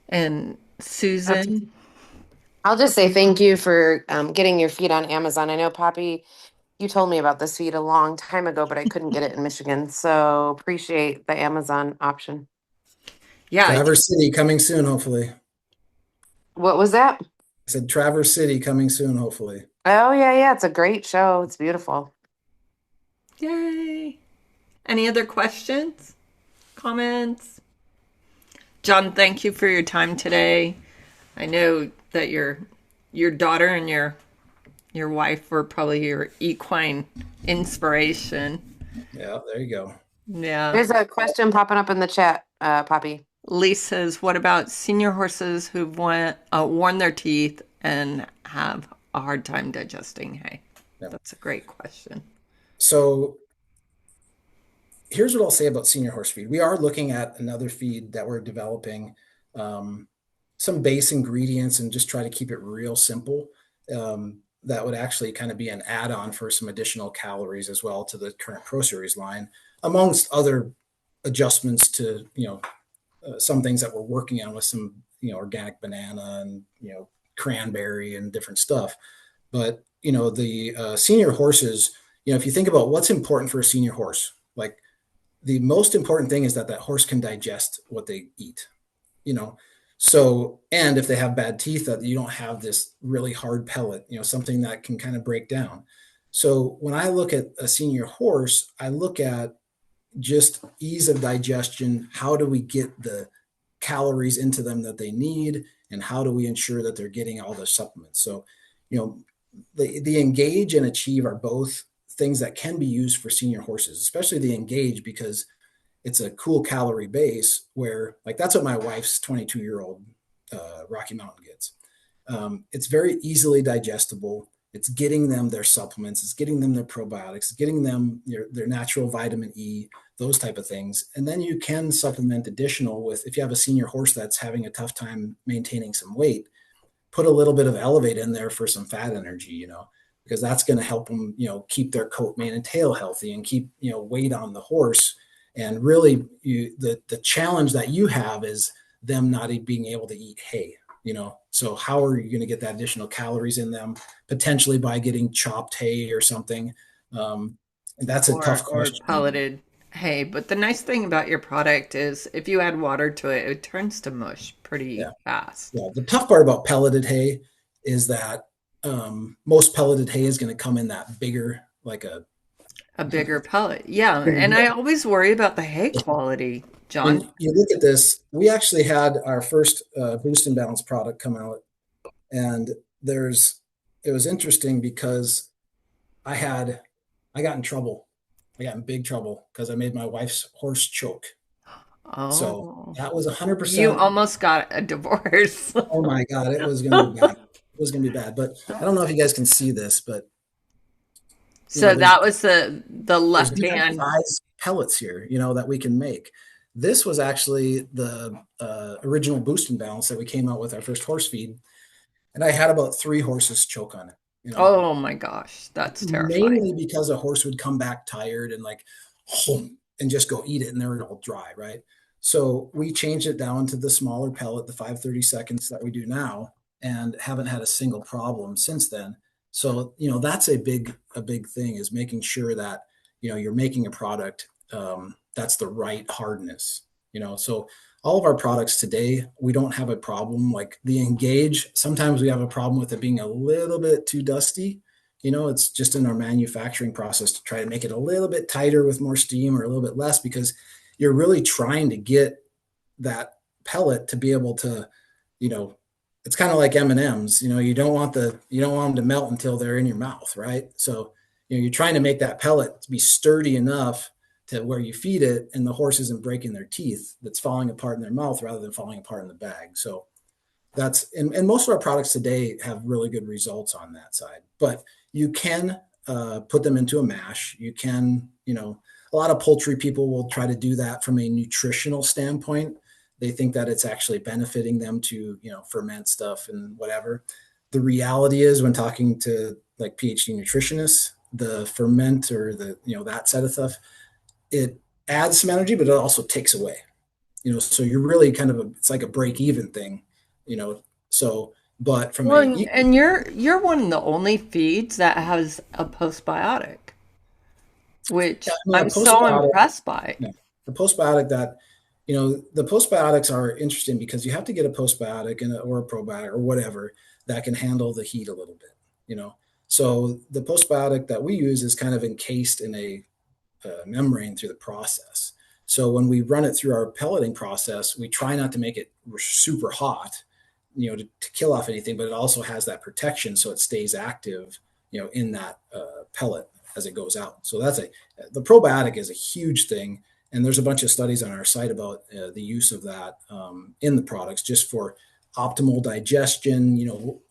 and Susan. I'll just say thank you for getting your feed on Amazon. I know, Poppy, you told me about this feed a long time ago, but I couldn't get it in Michigan. So appreciate the Amazon option. Yeah. Traverse City coming soon, hopefully. What was that? I said Traverse City coming soon, hopefully. Oh, yeah. It's a great show. It's beautiful. Yay. Any other questions? Comments? John, thank you for your time today. I know that your daughter and your wife were probably your equine inspiration. Yeah, there you go. Yeah. There's a question popping up in the chat, Poppy. Lee says, what about senior horses who've worn their teeth and have a hard time digesting hay? Yeah. That's a great question. So here's what I'll say about senior horse feed. We are looking at another feed that we're developing, some base ingredients, and just try to keep it real simple. That would actually kind of be an add-on for some additional calories as well to the current PRO Series line, amongst other adjustments to, some things that we're working on with some, organic banana and, cranberry and different stuff. But, the senior horses, if you think about what's important for a senior horse, like the most important thing is that horse can digest what they eat, So, and if they have bad teeth, that you don't have this really hard pellet, something that can kind of break down. So when I look at a senior horse, I look at just ease of digestion. How do we get the calories into them that they need? And how do we ensure that they're getting all the supplements? So, the engage and achieve are both things that can be used for senior horses, especially the engage, because it's a cool calorie base where, like, that's what my wife's 22-year-old Rocky Mountain gets. It's very easily digestible. It's getting them their supplements, it's getting them their probiotics, it's getting them their natural vitamin E, those type of things. And then you can supplement additional with, if you have a senior horse that's having a tough time maintaining some weight, put a little bit of elevate in there for some fat energy, because that's going to help them, keep their coat, mane, and tail healthy and keep, weight on the horse. And really, the challenge that you have is them not being able to eat hay, So how are you going to get that additional calories in them? Potentially by getting chopped hay or something. And that's a tough Or question. pelleted hay. But the nice thing about your product is if you add water to it, it turns to mush pretty Yeah. fast. Yeah. The tough part about pelleted hay is that most pelleted hay is going to come in that bigger, like a A bigger pellet. Yeah. And I always worry about the hay quality, when John. you look at this, we actually had our first Boost and Balance product come out, and it was interesting because I had I got in trouble. I got in big trouble because I made my wife's horse choke. So Oh, that was you 100%. almost got a divorce. Oh my God, it was going to be bad. It was going to be bad. But I don't know if you guys can see this, but So there's that was the there's left different hand. size pellets here, that we can make. This was actually the original Boost and Balance that we came out with our first horse feed, and I had about 3 horses choke on it. Oh my gosh, that's terrifying. Mainly because a horse would come back tired and like, and just go eat it, and they're all dry, right? So we changed it down to the smaller pellet, the 5/32 that we do now, and haven't had a single problem since then. So that's a big thing, is making sure that you're making a product that's the right hardness. So all of our products today, we don't have a problem. Like the Engage, sometimes we have a problem with it being a little bit too dusty. It's just in our manufacturing process to try to make it a little bit tighter with more steam, or a little bit less, because you're really trying to get that pellet to be able to, you know, it's kind of like M&Ms. You don't want them to melt until they're in your mouth, right? So you're trying to make that pellet to be sturdy enough to where you feed it and the horse isn't breaking their teeth, that's falling apart in their mouth rather than falling apart in the bag. So that's, and most of our products today have really good results on that side. But you can put them into a mash. You can, a lot of poultry people will try to do that from a nutritional standpoint. They think that it's actually benefiting them to, ferment stuff and whatever. The reality is, when talking to like PhD nutritionists, the ferment, or that side of stuff, it adds some energy, but it also takes away. So you're really kind of it's like a break even thing, you know. So, but from Well, a and you're one of the only feeds that has a postbiotic, yeah, which I mean, a I'm so postbiotic, impressed by. yeah, the postbiotic that, the postbiotics are interesting because you have to get a postbiotic or a probiotic or whatever that can handle the heat a little bit, you know. So the postbiotic that we use is kind of encased in a membrane through the process. So when we run it through our pelleting process, we try not to make it super hot, to kill off anything, but it also has that protection so it stays active, in that pellet as it goes out. So the probiotic is a huge thing. And there's a bunch of studies on our site about the use of that in the products, just for optimal digestion.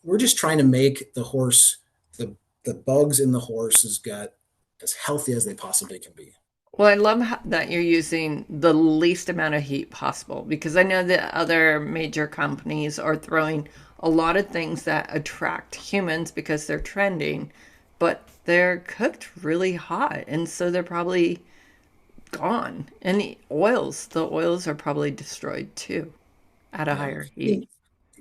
We're just trying to make the bugs in the horse's gut as healthy as they possibly can be. Well, I love that you're using the least amount of heat possible, because I know that other major companies are throwing a lot of things that attract humans because they're trending, but they're cooked really hot, and so they're probably gone. And the oils are probably destroyed too at a Yeah. higher I heat. mean,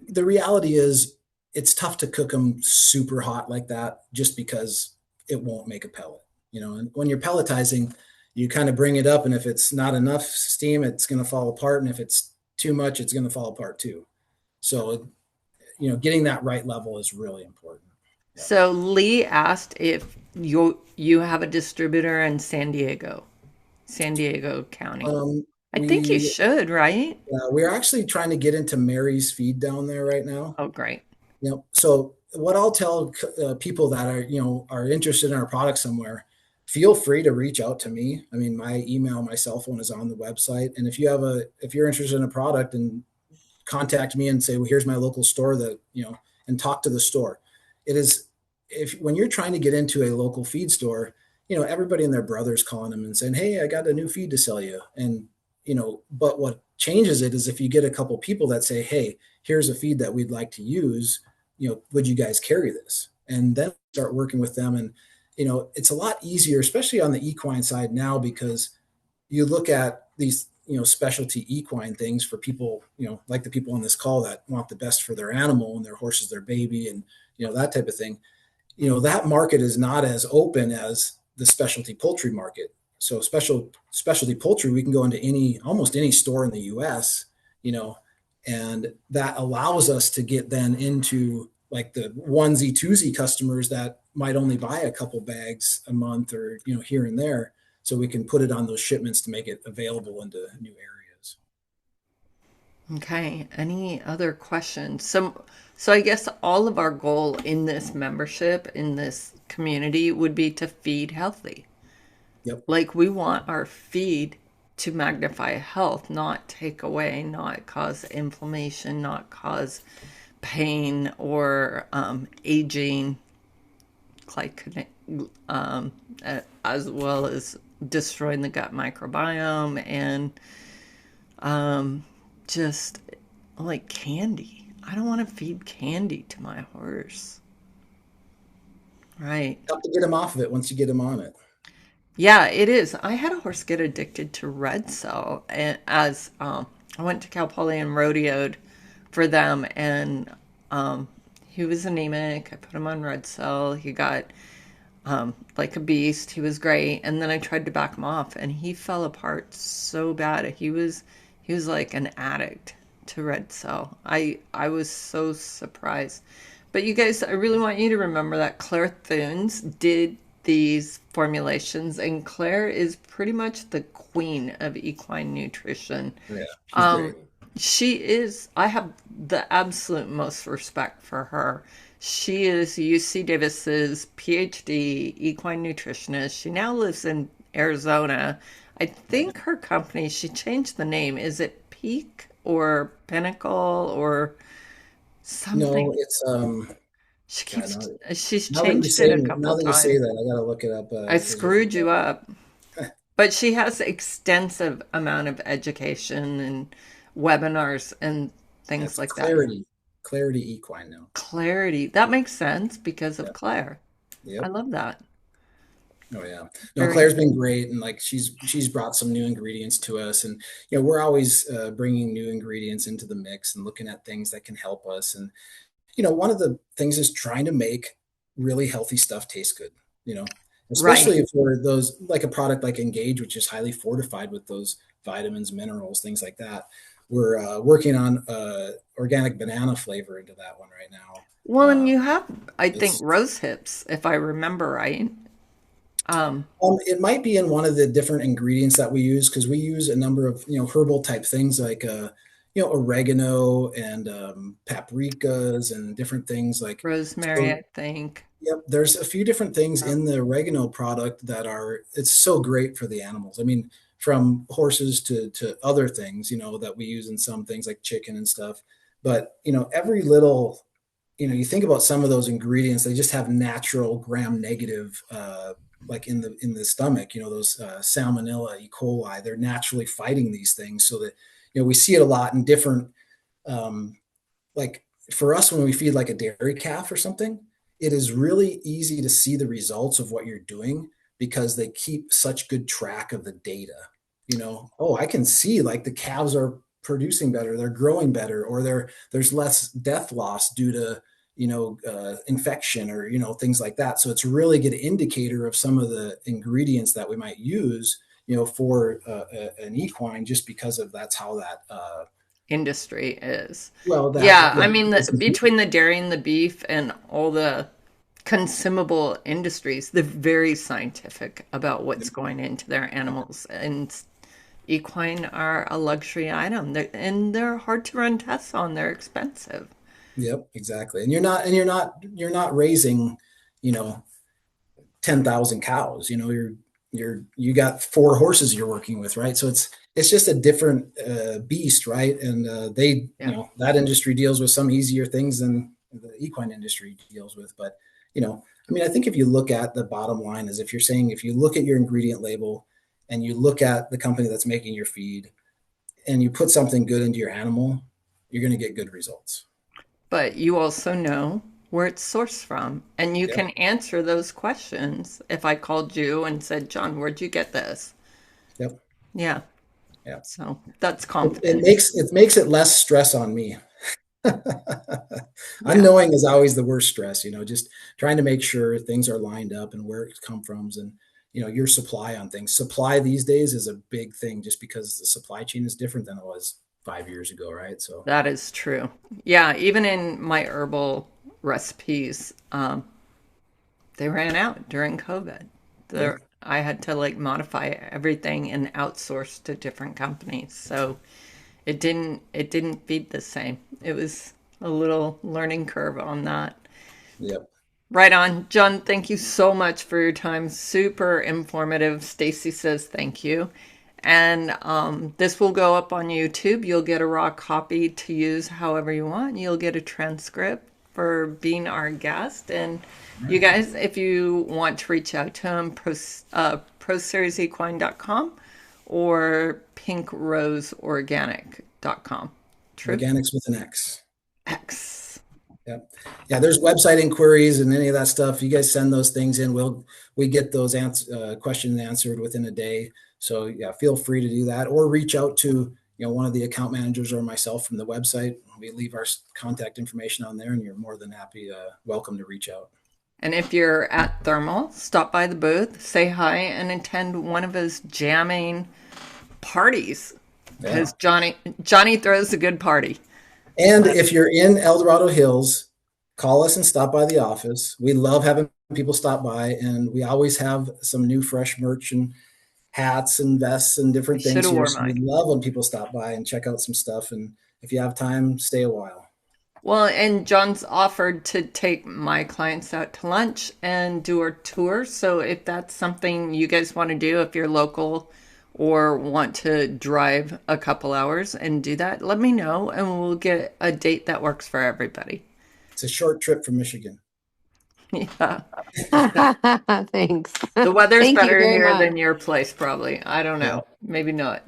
the reality is, it's tough to cook them super hot like that, just because it won't make a pellet. And when you're pelletizing, you kind of bring it up, and if it's not enough steam, it's going to fall apart, and if it's too much, it's going to fall apart too. So, getting that right level is really important. Yeah. So Lee asked if you have a distributor in San Diego County. Um, I think you we should, right? we're actually trying to get into Mary's feed down there right now. Oh, great. So what I'll tell people that are interested in our product somewhere, feel free to reach out to me. I mean, my email, my cell phone is on the website, and if you're interested in a product, and contact me and say, well, here's my local store, and talk to the store. It is when you're trying to get into a local feed store, everybody and their brother's calling them and saying, "Hey, I got a new feed to sell you." And, but what changes it is if you get a couple people that say, "Hey, here's a feed that we'd like to use, would you guys carry this?" And then start working with them. And, it's a lot easier, especially on the equine side now, because you look at these, specialty equine things for people, like the people on this call that want the best for their animal and their horse is their baby and, that type of thing. That market is not as open as the specialty poultry market. So specialty poultry, we can go into almost any store in the US, and that allows us to get then into like the onesie twosie customers that might only buy a couple bags a month or, here and there. So we can put it on those shipments to make it available into new areas. Okay. Any other questions? So I guess all of our goal in this membership, in this community, would be to feed healthy. Yep. Like we want our feed to magnify health, not take away, not cause inflammation, not cause pain or aging, like as well as destroying the gut microbiome and just like candy. I don't want to feed candy to my horse. Right. Help to get them off of it once you get them on it. Yeah, it is. I had a horse get addicted to red cell, and as I went to Cal Poly and rodeoed for them, and he was anemic. I put him on red cell. He got like a beast. He was great, and then I tried to back him off, and he fell apart so bad. He was like an addict to red cell. I was so surprised. But you guys, I really want you to remember that Claire Thunes did these formulations, and Claire is pretty much the queen of equine nutrition. Yeah, she's great. She is, I have the absolute most respect for her. She is UC Davis's PhD equine nutritionist. She now lives in Arizona. I think her company, she changed the name. Is it Peak or Pinnacle or something? No, it's She God, keeps, no. she's changed it a couple Now of that you say times. that, I gotta look it up. I screwed you up. But she has extensive amount of education and webinars and things That's like that. Clarity Equine now. Clarity. That makes sense because of Yeah. Claire. I Yep. love that. Oh yeah. No, Very Claire's been great, and like she's brought some new ingredients to us, and we're always bringing new ingredients into the mix and looking at things that can help us. And one of the things is trying to make really healthy stuff taste good. right. Especially for those like a product like Engage, which is highly fortified with those vitamins, minerals, things like that. We're working on organic banana flavor into that one right now. Well, and you have, I think, It's rose hips, if I remember right. It might be in one of the different ingredients that we use because we use a number of herbal type things like oregano and paprikas and different things like Rosemary, so. I think. Yep, there's a few different things in the oregano product that it's so great for the animals. I mean, from horses to other things, that we use in some things like chicken and stuff. But, every little, you think about some of those ingredients, they just have natural gram negative, like in the stomach, those salmonella, E. coli, they're naturally fighting these things so that, we see it a lot in different, like for us, when we feed like a dairy calf or something, it is really easy to see the results of what you're doing because they keep such good track of the data. Oh, I can see like the calves are producing better, they're growing better, or there's less death loss due to infection or things like that. So it's a really good indicator of some of the ingredients that we might use for an equine, just because of that's how that Industry is. well that Yeah, yeah I mean, between the dairy and the beef and all the consumable industries, they're very scientific about what's going into their animals. And equine are a luxury item, and they're hard to run tests on. They're expensive. Yep, exactly. And you're not raising, you know, 10,000 cows. You got four horses you're working with, right? So it's just a different beast, right? And Yeah. that industry deals with some easier things than the equine industry deals with. But, I mean, I think if you look at the bottom line is if you're saying, if you look at your ingredient label and you look at the company that's making your feed and you put something good into your animal, you're going to get good results. But you also know where it's sourced from, and you Yep. can answer those questions. If I called you and said, John, where'd you get this? Yep. Yeah. Yep. So that's It confidence. makes it less stress on me. Yeah. Unknowing is always the worst stress, just trying to make sure things are lined up and where it come from, and your supply on things. Supply these days is a big thing just because the supply chain is different than it was 5 years ago, right? So That is true. Yeah, even in my herbal recipes, they ran out during COVID. yep. I had to like modify everything and outsource to different companies. So it didn't feed the same. It was a little learning curve on that. Yep. Right on. John, thank you so much for your time. Super informative. Stacy says thank you. And this will go up on YouTube. You'll get a raw copy to use however you want. You'll get a transcript for being our guest. And you guys, if you want to reach out to him, PRO Series Equine.com or pinkroseorganic.com. True? Organics with an X. X. Yep. Yeah, there's website inquiries and any of that stuff. You guys send those things in. We get those questions answered within a day. So yeah, feel free to do that or reach out to one of the account managers or myself from the website. We leave our contact information on there, and you're more than welcome to reach out. And if you're at Thermal, stop by the booth, say hi, and attend one of his jamming parties. Because Johnny throws a good party. And if you're in El Dorado Hills, call us and stop by the office. We love having people stop by, and we always have some new fresh merch and hats and vests and different Should things have here. worn So we mine. love when people stop by and check out some stuff. And if you have time, stay a while. Well, and John's offered to take my clients out to lunch and do a tour. So if that's something you guys want to do, if you're local or want to drive a couple hours and do that, let me know and we'll get a date that works for everybody. It's a short trip from Michigan. Yeah. Thanks. The weather's Thank you better very here much. than your place, probably. I don't Yeah. know. Maybe not.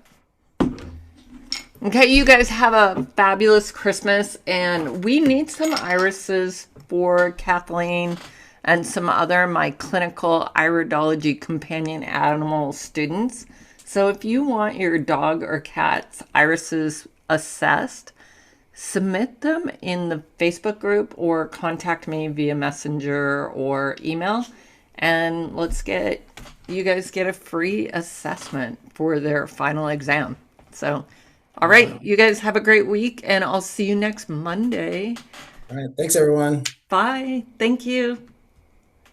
Okay, you guys have a fabulous Christmas, and we need some irises for Kathleen and some other my clinical iridology companion animal students. So if you want your dog or cat's irises assessed, submit them in the Facebook group or contact me via messenger or email, and you guys get a free assessment for their final exam. So all right, you guys have a great week, and I'll see you next Monday. All right. Thanks, everyone. Bye. Thank you.